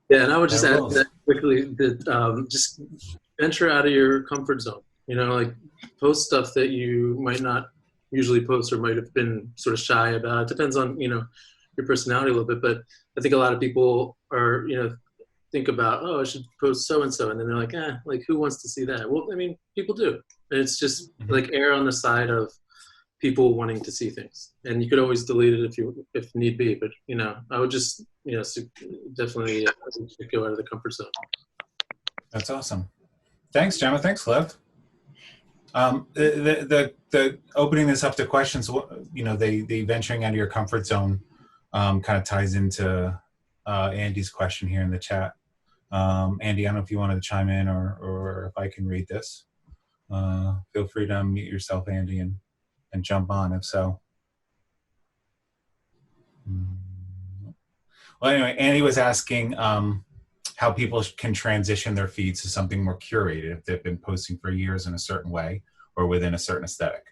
Yeah, and I would just add that quickly that just venture out of your comfort zone. You know, like post stuff that you might not usually post or might have been sort of shy about. It depends on, you know, your personality a little bit. But I think a lot of people are, you know, think about, oh, I should post so-and-so. And then they're like, like who wants to see that? Well, I mean, people do. And it's just like err on the side of people wanting to see things, and you could always delete it if need be. But you know, I would just, you know, definitely go out of the comfort zone. That's awesome. Thanks, Gemma. Thanks, Liv. The opening this up to questions, you know, the venturing out of your comfort zone kind of ties into Andy's question here in the chat. Andy, I don't know if you wanted to chime in or if I can read this. Feel free to unmute yourself, Andy, and jump on if so. Well, anyway, Andy was asking how people can transition their feeds to something more curated if they've been posting for years in a certain way or within a certain aesthetic.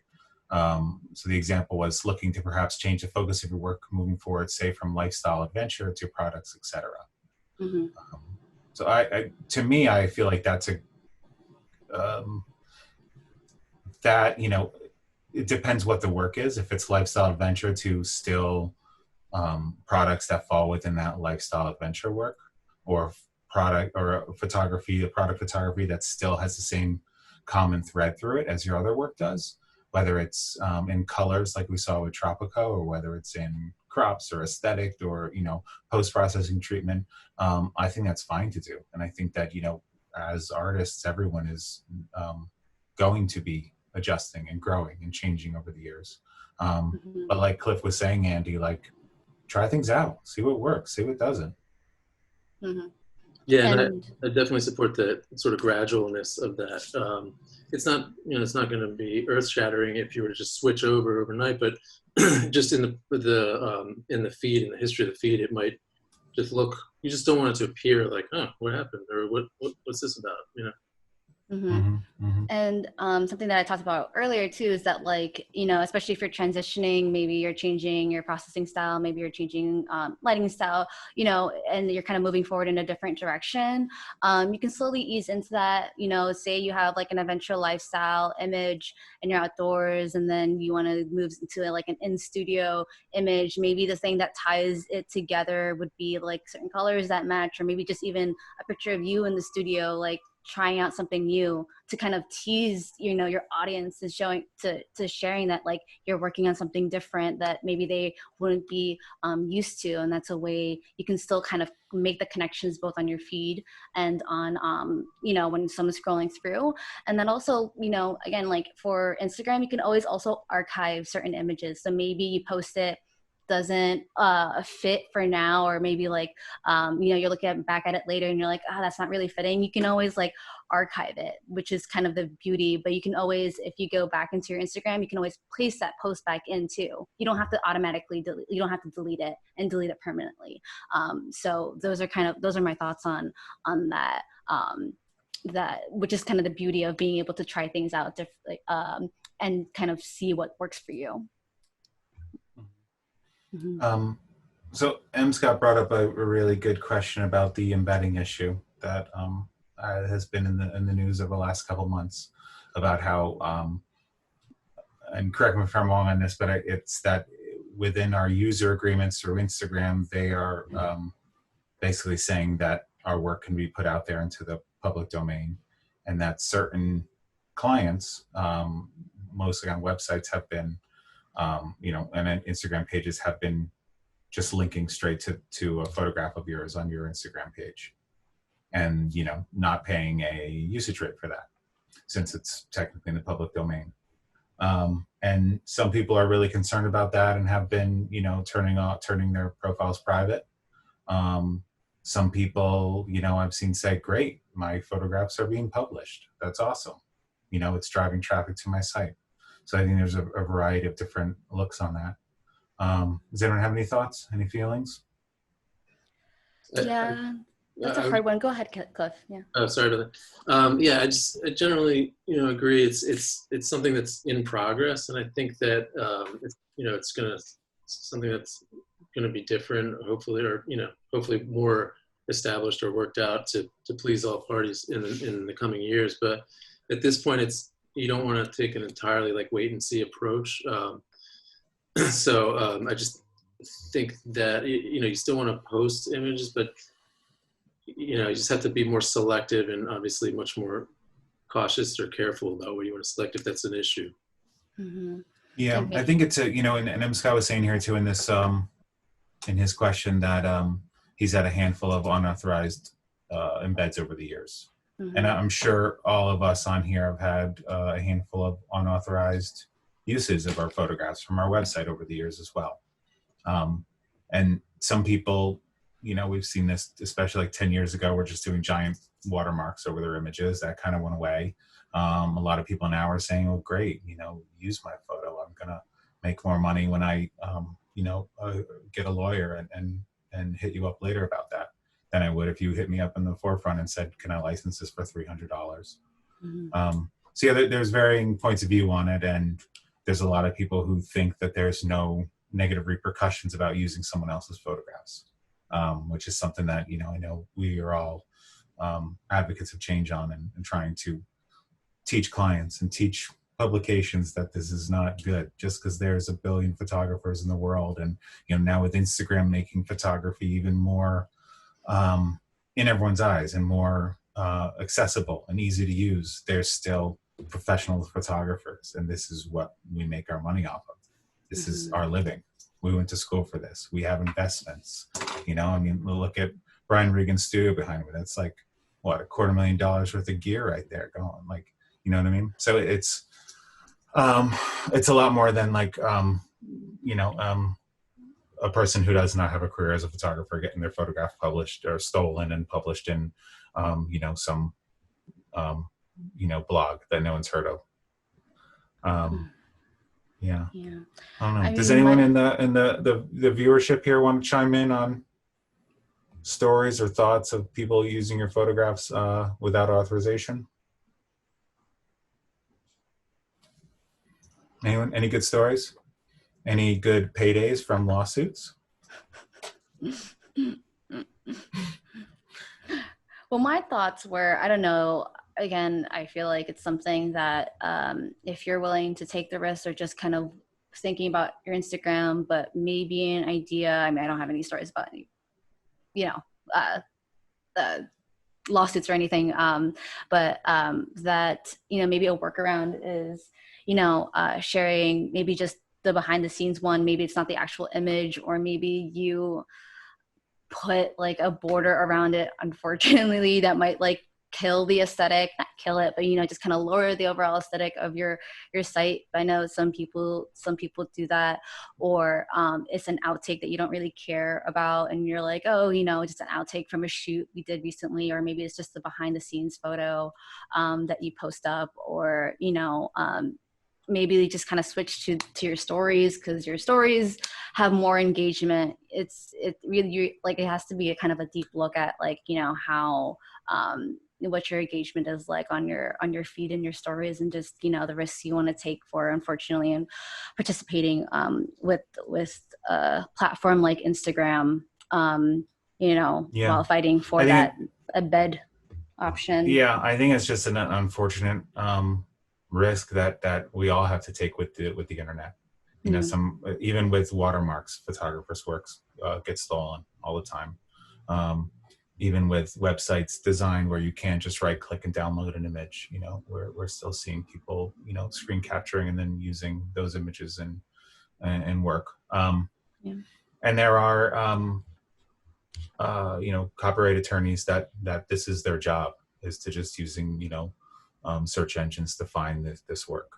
So the example was looking to perhaps change the focus of your work moving forward, say from lifestyle adventure to products, etc. So to me, I feel like that's that, you know, it depends what the work is. If it's lifestyle adventure, to still products that fall within that lifestyle adventure work, or product or photography, a product photography that still has the same common thread through it as your other work does. whether it's in colors like we saw with Tropico, or whether it's in crops or aesthetic or, post-processing treatment. I think that's fine to do. And I think that, as artists, everyone is going to be adjusting and growing and changing over the years. But like Cliff was saying, Andy, like, try things out, see what works, see what doesn't. Yeah, and I definitely support the sort of gradualness of that. It's not, it's not going to be earth-shattering if you were to just switch over overnight, but just in the feed, in the history of the feed, it might just look. You just don't want it to appear like, oh, what happened, or what's this about, And something that I talked about earlier too is that, like, especially if you're transitioning, maybe you're changing your processing style, maybe you're changing lighting style, and you're kind of moving forward in a different direction. You can slowly ease into that. Say you have like an adventure lifestyle image and you're outdoors, and then you want to move into like an in-studio image. Maybe the thing that ties it together would be like certain colors that match, or maybe just even a picture of you in the studio, like trying out something new to kind of tease, your audience is showing to sharing that like you're working on something different that maybe they wouldn't be used to. And that's a way you can still kind of make the connections both on your feed and on, when someone's scrolling through. And then also, again, like for Instagram, you can always also archive certain images. So maybe you post it, doesn't fit for now, or maybe like you're looking back at it later and you're like, that's not really fitting. You can always like archive it, which is kind of the beauty. But you can always, if you go back into your Instagram, you can always place that post back in too. You don't have to automatically delete, you don't have to delete it and delete it permanently. So those are my thoughts on that, that which is kind of the beauty of being able to try things out and kind of see what works for you. So M. Scott brought up a really good question about the embedding issue that has been in the news over the last couple months, about how, and correct me if I'm wrong on this, but it's that within our user agreements through Instagram, they are basically saying that our work can be put out there into the public domain, and that certain clients, mostly on websites, have been and then Instagram pages have been just linking straight to a photograph of yours on your Instagram page, and not paying a usage rate for that, since it's technically in the public domain. And some people are really concerned about that and have been turning their profiles private. Some people I've seen say, great, my photographs are being published, that's awesome, it's driving traffic to my site. So I think there's a variety of different looks on that. Does anyone have any thoughts, any feelings? Yeah, that's a hard one. Go ahead, Cliff. Yeah. Oh, sorry about that. Yeah, I generally, agree. It's something that's in progress, and I think that it's something that's gonna be different, hopefully, or hopefully more established or worked out to please all parties in the coming years. But at this point, you don't want to take an entirely like wait and see approach. So I just think that you still want to post images, but you just have to be more selective and obviously much more cautious or careful about what you want to select if that's an issue. Yeah, I think it's and M. Scott was saying here too in this in his question that he's had a handful of unauthorized embeds over the years. And I'm sure all of us on here have had a handful of unauthorized uses of our photographs from our website over the years as well. And some people, we've seen this, especially like 10 years ago, we're just doing giant watermarks over their images. That kind of went away. A lot of people now are saying, oh, great, use my photo. I'm going to make more money when I, get a lawyer and hit you up later about that than I would if you hit me up in the forefront and said, can I license this for $300? So yeah, there's varying points of view on it. And there's a lot of people who think that there's no negative repercussions about using someone else's photographs, which is something that, I know we are all advocates of change on, and trying to teach clients and teach publications that this is not good, just because there's a billion photographers in the world. And, now with Instagram making photography even more in everyone's eyes and more accessible and easy to use, there's still professional photographers, and this is what we make our money off of. This is our living. We went to school for this. We have investments. You know, I mean, look at Brian Regan's studio behind me. That's like, what, $250,000 worth of gear right there going. Like, you know what I mean? So it's a lot more than like, you know, a person who does not have a career as a photographer getting their photograph published or stolen and published in, you know, some, you know, blog that no one's heard of. Yeah. I don't know. Does anyone in the viewership here want to chime in on stories or thoughts of people using your photographs without authorization? Anyone? Any good stories? Any good paydays from lawsuits? Well, my thoughts were, I don't know, again, I feel like it's something that if you're willing to take the risk or just kind of thinking about your Instagram, but maybe an idea, I mean, I don't have any stories about any, you know, lawsuits or anything, but that, you know, maybe a workaround is, you know, sharing maybe just the behind the scenes one. Maybe it's not the actual image, or maybe you put like a border around it, unfortunately, that might like kill the aesthetic, not kill it, but, you know, just kind of lower the overall aesthetic of your site. I know some people do that, or it's an outtake that you don't really care about, and you're like, oh, you know, just an outtake from a shoot we did recently, or maybe it's just the behind the scenes photo that you post up, or, you know, maybe they just kind of switch to your stories, because your stories have more engagement. It really, like, it has to be a kind of a deep look at, like, you know, how what your engagement is like on your feed and your stories, and just, you know, the risks you want to take for, unfortunately, and participating with a platform like Instagram, you know, while fighting for that embed option. Yeah, I think it's just an unfortunate risk that we all have to take with the internet. You know, some, even with watermarks, photographers' works get stolen all the time. Even with websites designed where you can't just right click and download an image, you know, we're still seeing people, you know, screen capturing and then using those images and work. And there are you know, copyright attorneys that this is their job, is to just using, you know, search engines to find this work.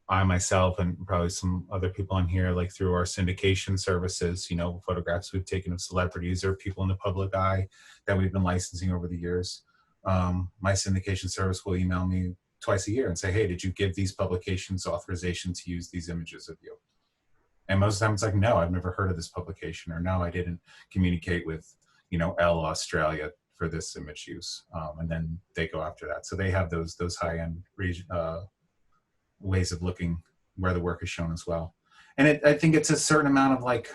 I myself, and probably some other people on here, like through our syndication services, you know, photographs we've taken of celebrities or people in the public eye that we've been licensing over the years. My syndication service will email me twice a year and say, hey, did you give these publications authorization to use these images of you? And most of the time it's like, no, I've never heard of this publication, or no, I didn't communicate with, you know, Elle Australia for this image use. And then they go after that. So they have those high-end ways of looking where the work is shown as well. And I think it's a certain amount of like,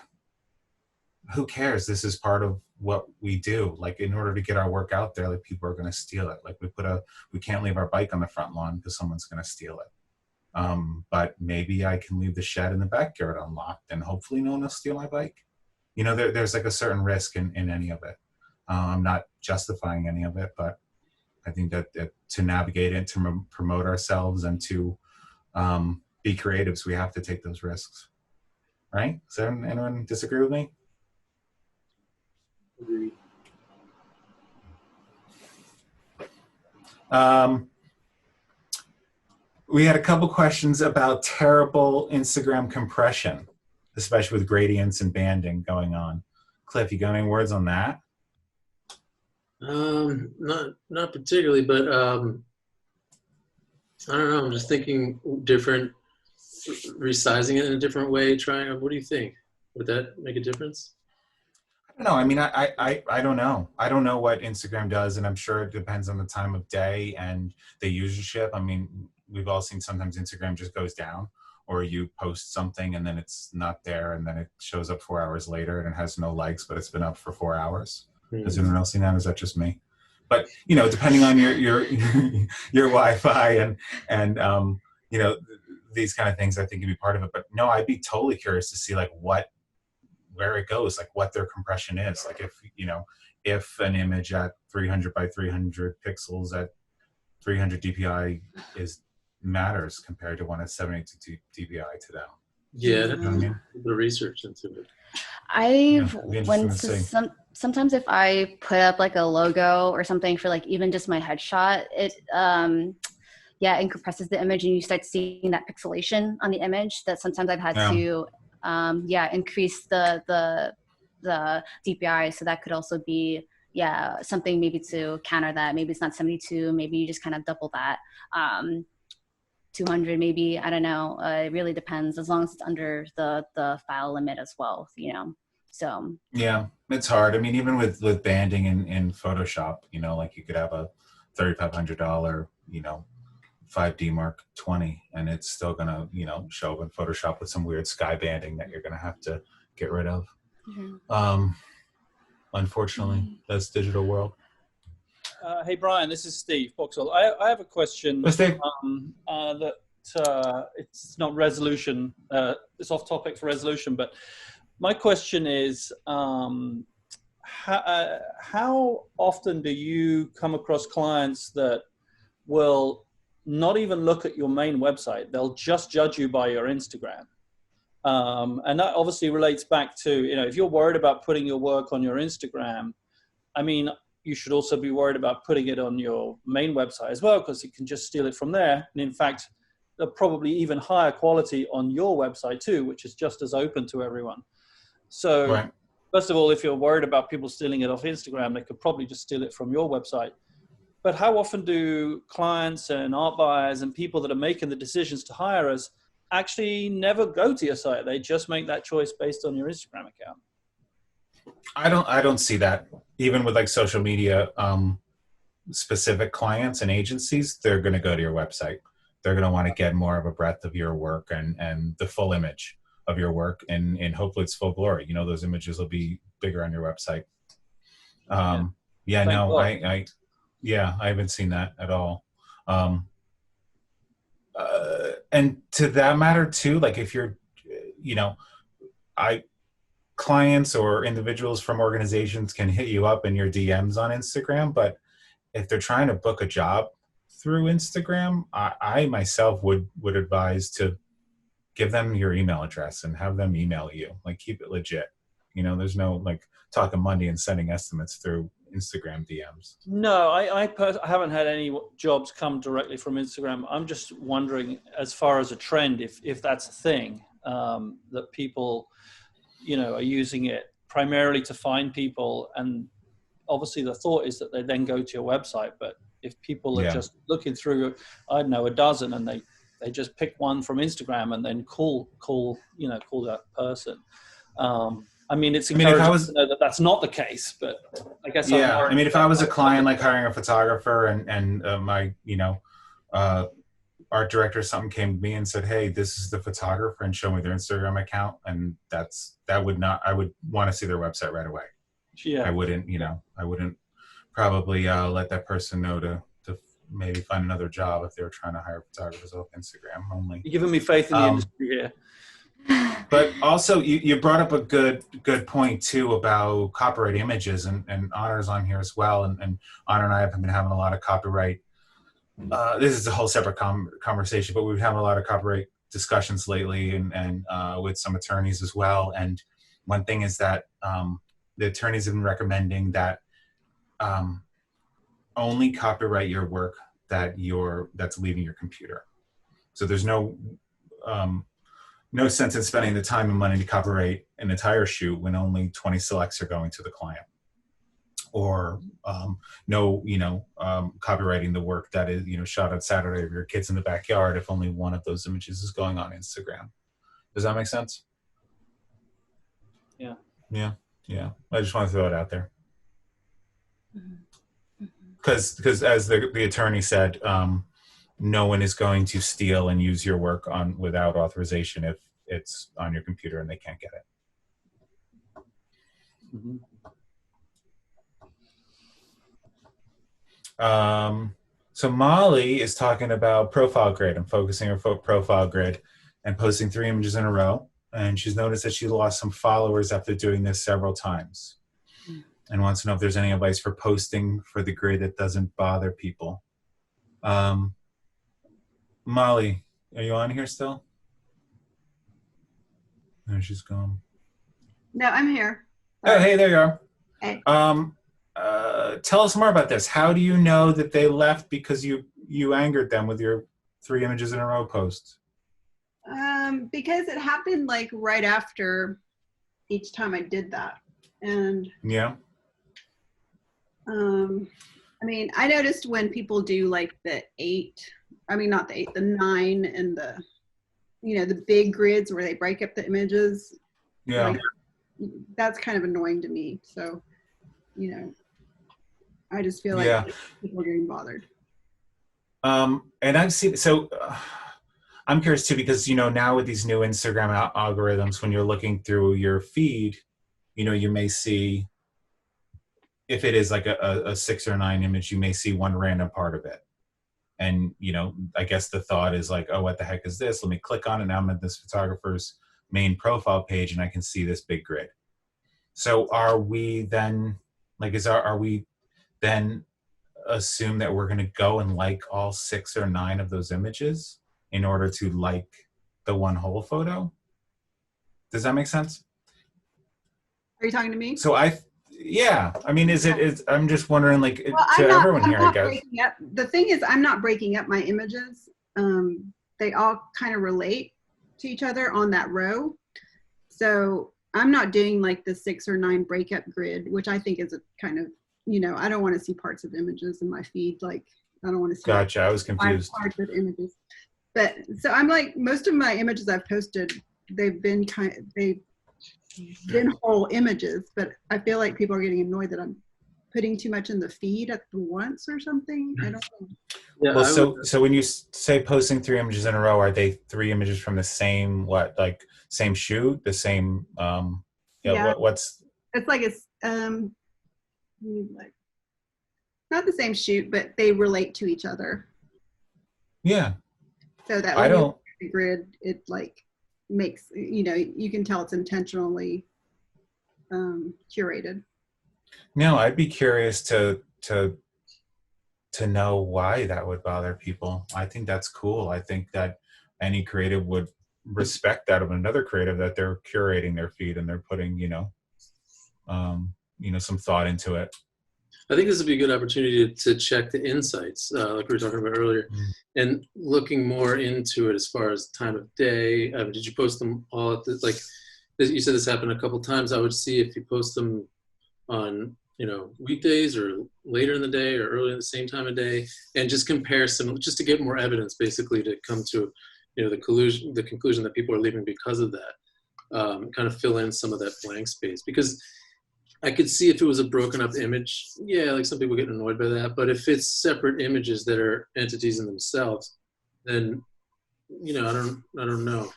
who cares? This is part of what we do. Like, in order to get our work out there, like, people are going to steal it. Like, we can't leave our bike on the front lawn because someone's going to steal it. But maybe I can leave the shed in the backyard unlocked, and hopefully no one will steal my bike. You know, there's like a certain risk in any of it. I'm not justifying any of it, but I think that to navigate it, to promote ourselves, and to be creatives, we have to take those risks. Right? Does anyone disagree with me? Agreed. We had a couple questions about terrible Instagram compression, especially with gradients and banding going on. Cliff, you got any words on that? Not particularly, but I don't know. I'm just thinking different, resizing it in a different way. What do you think? Would that make a difference? I don't know. I mean, I don't know. I don't know what Instagram does, and I'm sure it depends on the time of day and the usership. I mean, we've all seen sometimes Instagram just goes down, or you post something and then it's not there, and then it shows up 4 hours later and it has no likes, but it's been up for 4 hours. Has anyone else seen that? Or is that just me? But, you know, depending on your Wi-Fi and you know, these kind of things, I think, can be part of it. But no, I'd be totally curious to see like where it goes, like what their compression is. Like, if, you know, if an image at 300 by 300 pixels at 300 dpi matters compared to one at 72 dpi to them. Yeah, You know what I mean? the research into it. I've It'd be when interesting to see. sometimes if I put up like a logo or something for like even just my headshot, it it compresses the image and you start seeing that pixelation on the image. That sometimes I've had to increase the DPI, so that could also be something maybe to counter that. Maybe it's not 72, maybe you just kind of double that. 200 maybe, I don't know. It really depends, as long as it's under the file limit as well, you know. So yeah, it's hard. I mean, even with banding in Photoshop, you know, like you could have a $3,500, you know, 5D Mark 20, and it's still gonna, you know, show up in Photoshop with some weird sky banding that you're gonna have to get rid of. Unfortunately, that's digital world. Hey Brian, this is Steve Boxall. I have a question. Hey, Steve. It's not resolution. It's off topic for resolution, but my question is, how often do you come across clients that will not even look at your main website? They'll just judge you by your Instagram. And that obviously relates back to, you know, if you're worried about putting your work on your Instagram, I mean, you should also be worried about putting it on your main website as well, because you can just steal it from there. And in fact, they're probably even higher quality on your website too, which is just as open to everyone. So Right. First of all, if you're worried about people stealing it off Instagram, they could probably just steal it from your website. But how often do clients and art buyers and people that are making the decisions to hire us actually never go to your site? They just make that choice based on your Instagram account. I don't see that. Even with like social media specific clients and agencies, they're going to go to your website. They're going to want to get more of a breadth of your work and the full image of your work, and hopefully it's full glory. You know, those images will be bigger on your website. I haven't seen that at all. And to that matter too, like if you're, you know, clients or individuals from organizations can hit you up in your DMs on Instagram, but if they're trying to book a job through Instagram, I myself would advise to give them your email address and have them email you. Like, keep it legit. You know, there's no like talking money and sending estimates through Instagram DMs. No, I haven't had any jobs come directly from Instagram. I'm just wondering, as far as a trend, if that's a thing, that people, you know, are using it primarily to find people. And obviously the thought is that they then go to your website. But if people are just looking through, I don't know, a dozen, and they just pick one from Instagram and then call that person. I mean, it's encouraging to know that that's not the case, but I guess. Yeah, I mean, if I was a client like hiring a photographer and my, you know, art director or something came to me and said, hey, this is the photographer, and show me their Instagram account, and I would want to see their website right away. Yeah. I wouldn't probably let that person know to maybe find another job if they were trying to hire photographers off Instagram only. You're giving me faith in the industry here. But also, you brought up a good point too about copyright images, and Honor's on here as well. And Honor and I have been having a lot of copyright. This is a whole separate conversation, but we've been having a lot of copyright discussions lately, and with some attorneys as well. And one thing is that the attorneys have been recommending that only copyright your work that's leaving your computer. So there's no sense in spending the time and money to copyright an entire shoot when only 20 selects are going to the client, or copywriting the work that is, you know, shot on Saturday of your kids in the backyard if only one of those images is going on Instagram. Does that make sense? Yeah. I just want to throw it out there. Because as the attorney said, no one is going to steal and use your work without authorization if it's on your computer and they can't get it. Mm-hmm. So Molly is talking about profile grid and focusing her profile grid and posting 3 images in a row. And she's noticed that she lost some followers after doing this several times, and wants to know if there's any advice for posting for the grid that doesn't bother people. Molly, are you on here still? No, she's gone. No, I'm here. Oh, Sorry. hey, there you are. Hey. Tell us more about this. How do you know that they left because you angered them with your 3 images in a row post? Because it happened like right after each time I did that. And Yeah. I mean, I noticed when people do like the 8, I mean, not the 8, the 9 and the, the big grids where they break up the images. Yeah. Like, that's kind of annoying to me. So, I just feel like people are getting bothered. And I've seen, I'm curious too, because, now with these new Instagram algorithms, when you're looking through your feed, you may see, if it is like a 6 or 9 image, you may see one random part of it. And, I guess the thought is like, oh, what the heck is this? Let me click on it. Now I'm at this photographer's main profile page and I can see this big grid. So are we then, like, are we then assume that we're going to go and like all 6 or 9 of those images in order to like the one whole photo? Does that make sense? Are you talking to me? So I mean, I'm just wondering, like, well, to everyone I'm here, not I guess. breaking up. The thing is, I'm not breaking up my images. They all kind of relate to each other on that row. So I'm not doing like the 6 or 9 breakup grid, which I think is a kind of, I don't want to see parts of images in my feed. Like, I don't want to see. Gotcha. I was confused. Parts of images. But so I'm like, most of my images I've posted, they've been whole images, but I feel like people are getting annoyed that I'm putting too much in the feed at once or something. I don't know. Yeah, well, so when you say posting 3 images in a row, are they 3 images from the same, same shoot, the same, what's? It's like it's, like, not the same shoot, but they relate to each other. Yeah. So that when you look at the grid, it like makes, you can tell it's intentionally curated. No, I'd be curious to know why that would bother people. I think that's cool. I think that any creative would respect that of another creative, that they're curating their feed and they're putting, some thought into it. I think this would be a good opportunity to check the insights, like we were talking about earlier, and looking more into it as far as time of day. Did you post them all at like you said this happened a couple times? I would see if you post them on weekdays or later in the day or early at the same time of day, and just compare some, just to get more evidence, basically, to come to the conclusion that people are leaving because of that. Kind of fill in some of that blank space, because I could see if it was a broken up image, like some people get annoyed by that. But if it's separate images that are entities in themselves, then I don't know.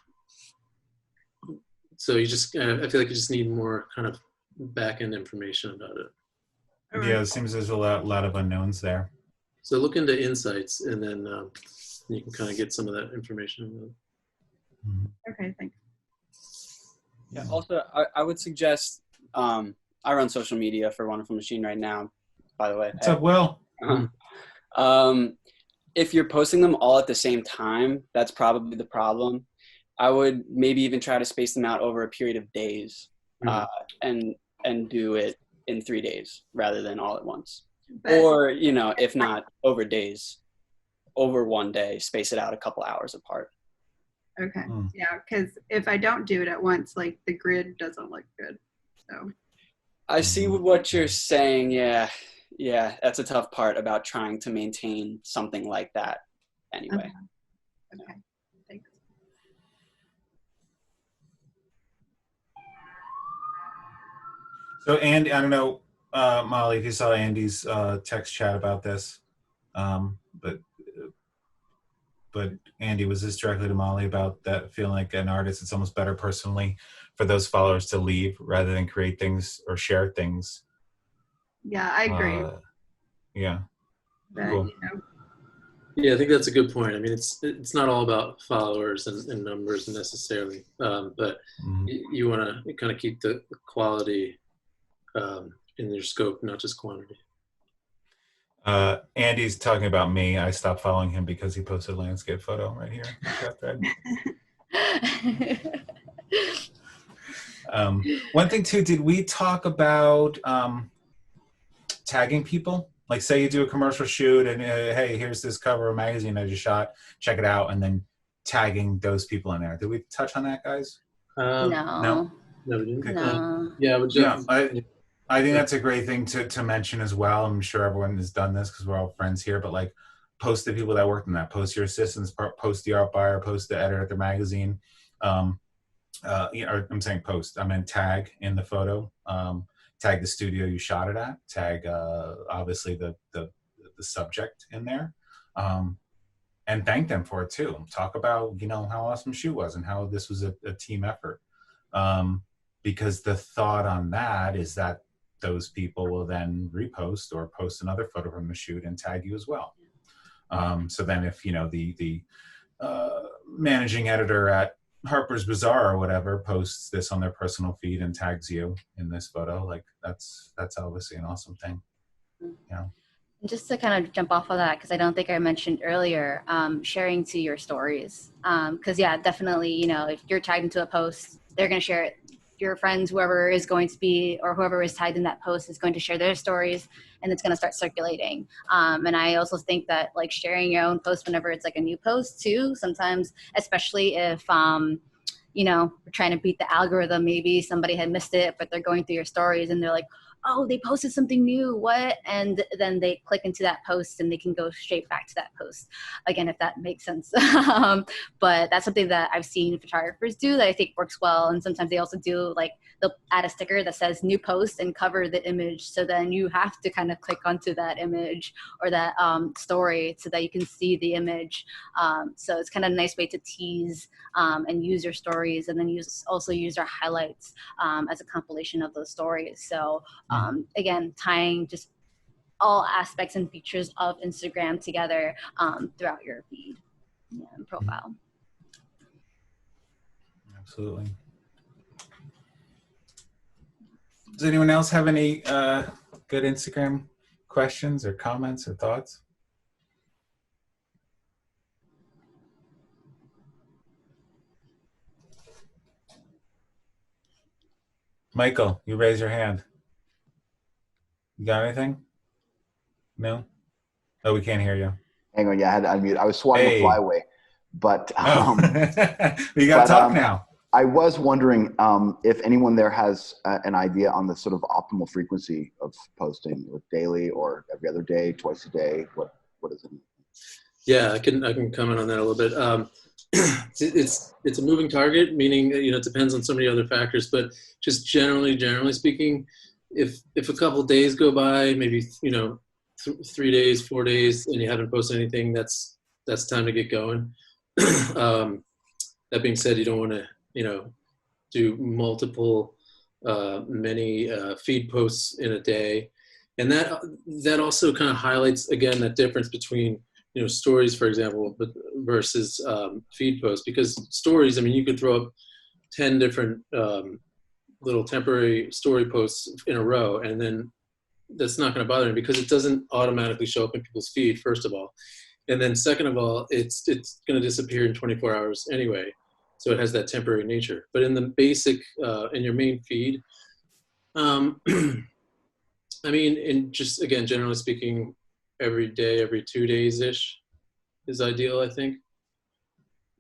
So I feel like you just need more kind of back end information about it. Yeah, it seems there's a lot of unknowns there. So look into insights, and then you can kind of get some of that information. Okay, thanks. Yeah. Also, I would suggest. I run social media for Wonderful Machine right now, by the way. What's up, Will? If you're posting them all at the same time, that's probably the problem. I would maybe even try to space them out over a period of days, and do it in 3 days rather than all at once. Or, if not over days, over one day, space it out a couple hours apart. Okay. Yeah, because if I don't do it at once, like the grid doesn't look good. So I see what you're saying. Yeah, that's a tough part about trying to maintain something like that anyway. Okay. Thanks. So, Andy, I don't know, Molly, if you saw Andy's text chat about this, but Andy, was this directly to Molly about that feeling like an artist, it's almost better personally for those followers to leave rather than create things or share things? Yeah, I agree. Yeah. But, Cool. Yeah, I think that's a good point. I mean, it's not all about followers and numbers necessarily, but you want to kind of keep the quality in your scope, not just quantity. Andy's talking about me. I stopped following him because he posted a landscape photo right here. Got that. One thing too, did we talk about tagging people? Like, say you do a commercial shoot and hey, here's this cover of a magazine I just shot, check it out, and then tagging those people in there. Did we touch on that, guys? No. No? No, we didn't. No. Yeah, but Yeah, I think that's a great thing to mention as well. I'm sure everyone has done this because we're all friends here, but like, post the people that worked on that, post your assistants, post the art buyer, post the editor at the magazine. I'm saying post, I meant tag in the photo, tag the studio you shot it at, tag obviously the subject in there, and thank them for it too. Talk about, how awesome the shoot was and how this was a team effort. Because the thought on that is that those people will then repost or post another photo from the shoot and tag you as well. So then if, the managing editor at Harper's Bazaar or whatever posts this on their personal feed and tags you in this photo, like that's obviously an awesome thing. Yeah. Just to kind of jump off of that, because I don't think I mentioned earlier, sharing to your stories. Because yeah, definitely, if you're tagged into a post, they're going to share it. Your friends, whoever is going to be, or whoever is tagged in that post is going to share their stories, and it's going to start circulating. And I also think that like sharing your own post whenever it's like a new post too, sometimes, especially if, we're trying to beat the algorithm, maybe somebody had missed it, but they're going through your stories and they're like, oh, they posted something new, what? And then they click into that post and they can go straight back to that post. Again, if that makes sense. But that's something that I've seen photographers do that I think works well. And sometimes they also do, like, they'll add a sticker that says new post and cover the image. So then you have to kind of click onto that image or that story so that you can see the image. So it's kind of a nice way to tease and use your stories, and then also use our highlights as a compilation of those stories. So again, tying just all aspects and features of Instagram together throughout your feed and profile. Absolutely. Does anyone else have any good Instagram questions or comments or thoughts? Michael, you raise your hand. You got anything? No? Oh, we can't hear you. Hang on, yeah, I had to unmute. I was swatting a flyway, but you got to talk now. I was wondering if anyone there has an idea on the sort of optimal frequency of posting, with daily or every other day, twice a day. What is it? Yeah, I can comment on that a little bit. It's a moving target, meaning it depends on so many other factors. But just generally speaking, if a couple of days go by, maybe 3 days, 4 days, and you haven't posted anything, that's time to get going. That being said, you don't want to do multiple many feed posts in a day, and that also kind of highlights again that difference between stories, for example, but versus feed posts. Because stories, I mean, you could throw up 10 different little temporary story posts in a row, and then that's not going to bother me because it doesn't automatically show up in people's feed, first of all. And then second of all, it's going to disappear in 24 hours anyway. So it has that temporary nature. But in the basic, in your main feed, I mean, in just, again, generally speaking, every day, every 2 days-ish is ideal, I think.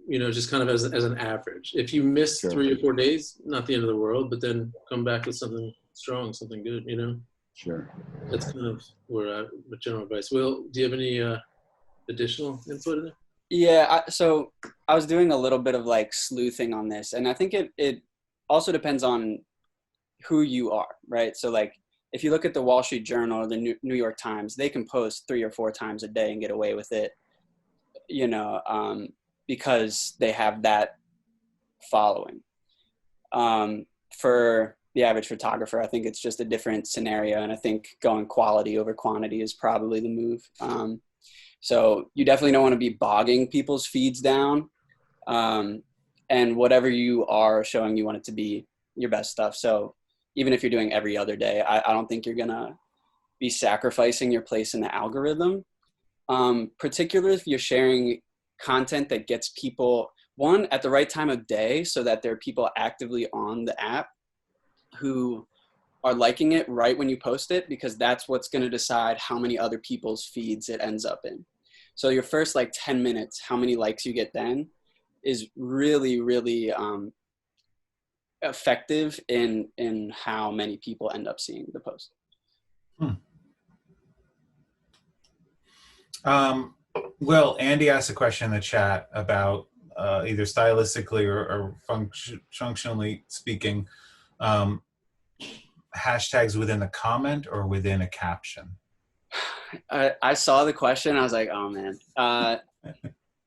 Just kind of as an average. If you miss 3 or 4 days, not the end of the world, but then come back with something strong, something good, Sure. That's kind of where with general advice. Will, do you have any additional input in there? Yeah, so I was doing a little bit of like sleuthing on this, and I think it also depends on who you are, right? So like if you look at the Wall Street Journal or the New York Times, they can post 3 or 4 times a day and get away with it, because they have that following. For the average photographer, I think it's just a different scenario, and I think going quality over quantity is probably the move. So you definitely don't want to be bogging people's feeds down, and whatever you are showing, you want it to be your best stuff. So even if you're doing every other day, I don't think you're gonna be sacrificing your place in the algorithm, particularly if you're sharing content that gets people, one, at the right time of day, so that there are people actively on the app who are liking it right when you post it, because that's what's going to decide how many other people's feeds it ends up in. So your first like 10 minutes, how many likes you get then is really, really effective in how many people end up seeing the post. Will, Andy asked a question in the chat about either stylistically or functionally speaking, hashtags within a comment or within a caption. I saw the question. I was like, oh man.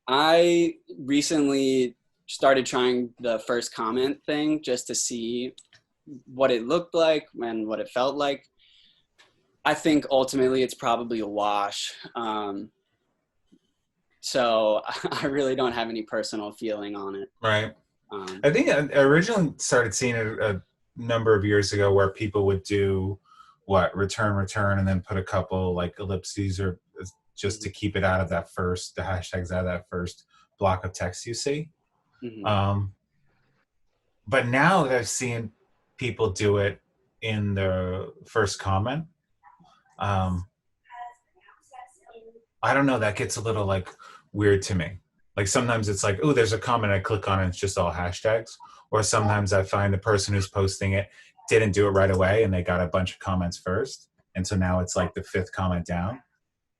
I recently started trying the first comment thing just to see what it looked like and what it felt like. I think ultimately it's probably a wash. So I really don't have any personal feeling on it. Right. I think I originally started seeing it a number of years ago where people would do return, and then put a couple like ellipses or just to keep it out of that first, the hashtags out of that first block of text you see. Mm-hmm. But now that I've seen people do it in the first comment, I don't know, that gets a little like weird to me. Like sometimes it's like, oh, there's a comment, I click on it, it's just all hashtags. Or sometimes I find the person who's posting it didn't do it right away and they got a bunch of comments first. And so now it's like the fifth comment down.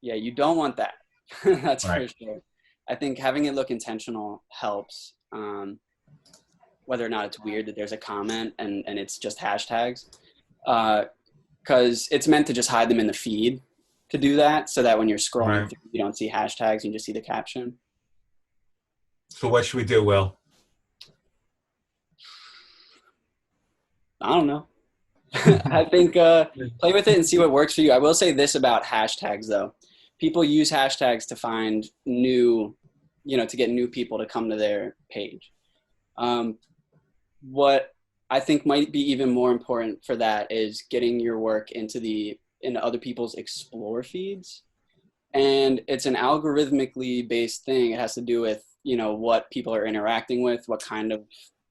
Yeah, you don't want that. That's right. For sure. I think having it look intentional helps. Whether or not it's weird that there's a comment and it's just hashtags. Because it's meant to just hide them in the feed to do that, so that when you're scrolling right. through, you don't see hashtags, you just see the caption. So what should we do, Will? I don't know. I think play with it and see what works for you. I will say this about hashtags, though. People use hashtags to find new, to get new people to come to their page. What I think might be even more important for that is getting your work into other people's explore feeds. And it's an algorithmically based thing. It has to do with, what people are interacting with, what kind of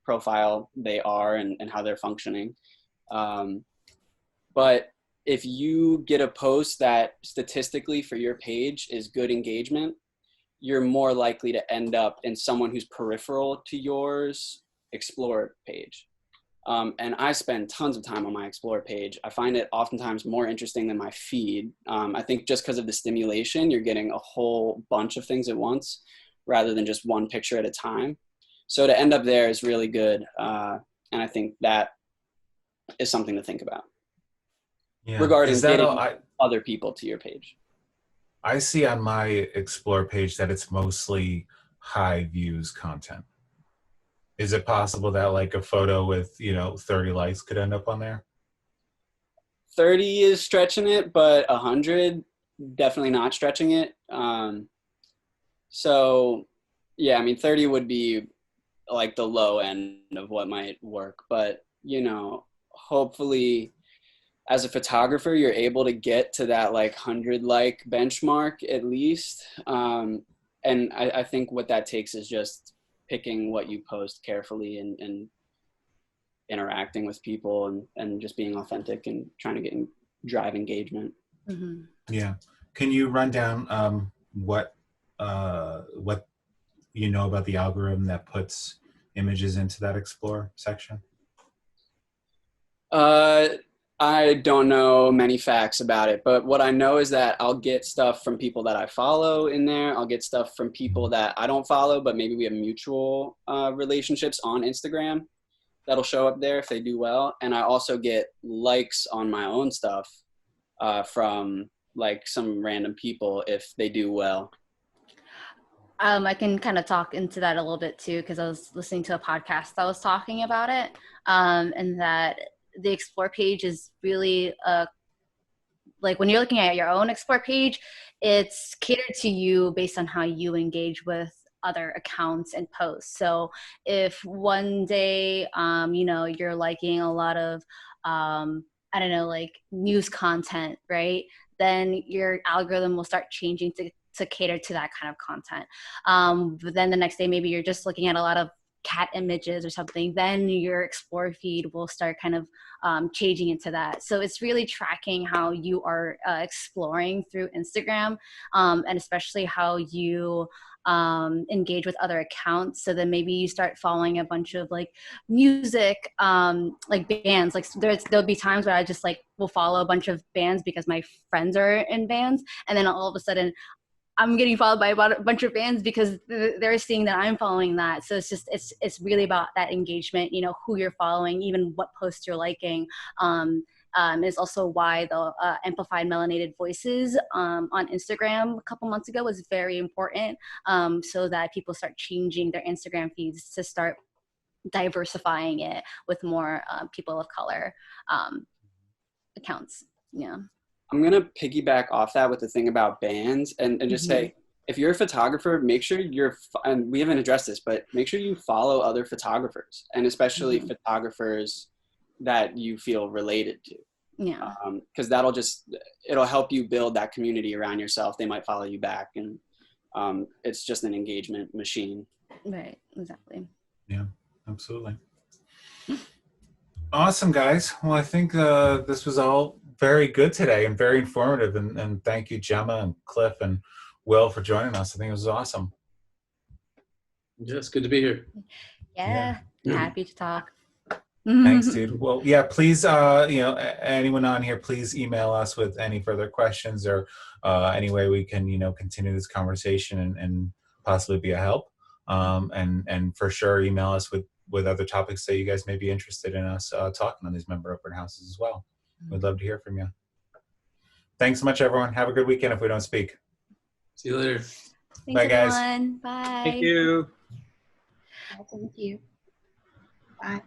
profile they are and how they're functioning. But if you get a post that statistically for your page is good engagement, you're more likely to end up in someone who's peripheral to yours explore page. And I spend tons of time on my explore page. I find it oftentimes more interesting than my feed. I think just because of the stimulation, you're getting a whole bunch of things at once rather than just one picture at a time. So to end up there is really good. And I think that is something to think about. Yeah. Regarding getting other people to your page. I see on my explore page that it's mostly high views content. Is it possible that like a photo with, 30 likes could end up on there? 30 is stretching it, but 100, definitely not stretching it. So yeah, 30 would be like the low end of what might work, but hopefully as a photographer, you're able to get to that like 100 like benchmark at least. And I think what that takes is just picking what you post carefully and interacting with people and just being authentic and trying to drive engagement. Mm-hmm. Yeah. Can you run down what you know about the algorithm that puts images into that explore section? I don't know many facts about it, but what I know is that I'll get stuff from people that I follow in there. I'll get stuff from people that I don't follow, but maybe we have mutual relationships on Instagram that'll show up there if they do well. And I also get likes on my own stuff from like some random people if they do well. I can kind of talk into that a little bit too, because I was listening to a podcast that was talking about it, and that the explore page is really like when you're looking at your own explore page, it's catered to you based on how you engage with other accounts and posts. So if one day, you're liking a lot of I don't know, like news content, right? Then your algorithm will start changing to cater to that kind of content. But then the next day, maybe you're just looking at a lot of cat images or something, then your explore feed will start kind of changing into that. So it's really tracking how you are exploring through Instagram, and especially how you engage with other accounts. So then maybe you start following a bunch of like music, like bands. Like there'll be times where I just like will follow a bunch of bands because my friends are in bands, and then all of a sudden I'm getting followed by a bunch of bands because they're seeing that I'm following that. So it's just, it's really about that engagement, you know, who you're following, even what posts you're liking. Is also why the amplified melanated voices on Instagram a couple months ago was very important, so that people start changing their Instagram feeds to start diversifying it with more people of color accounts. Yeah. I'm going to piggyback off that with the thing about bands and just say, if you're a photographer, make sure and we haven't addressed this, but make sure you follow other photographers, and especially photographers that you feel related to. Yeah. Because it'll help you build that community around yourself. They might follow you back, and it's just an engagement machine. Right. Exactly. Yeah, absolutely. Awesome, guys. Well, I think this was all very good today and very informative. And thank you, Gemma and Cliff and Will, for joining us. I think it was awesome. Yes, good to be here. Yeah. Happy to talk. Thanks, dude. Well, yeah, please, anyone on here, please email us with any further questions or any way we can, continue this conversation and possibly be a help. And for sure, email us with other topics that you guys may be interested in us talking on these member open houses as well. We'd love to hear from you. Thanks so much, everyone. Have a good weekend if we don't speak. See you later. Thanks, Bye, guys. everyone. Bye. Thank you. Thank you. Bye.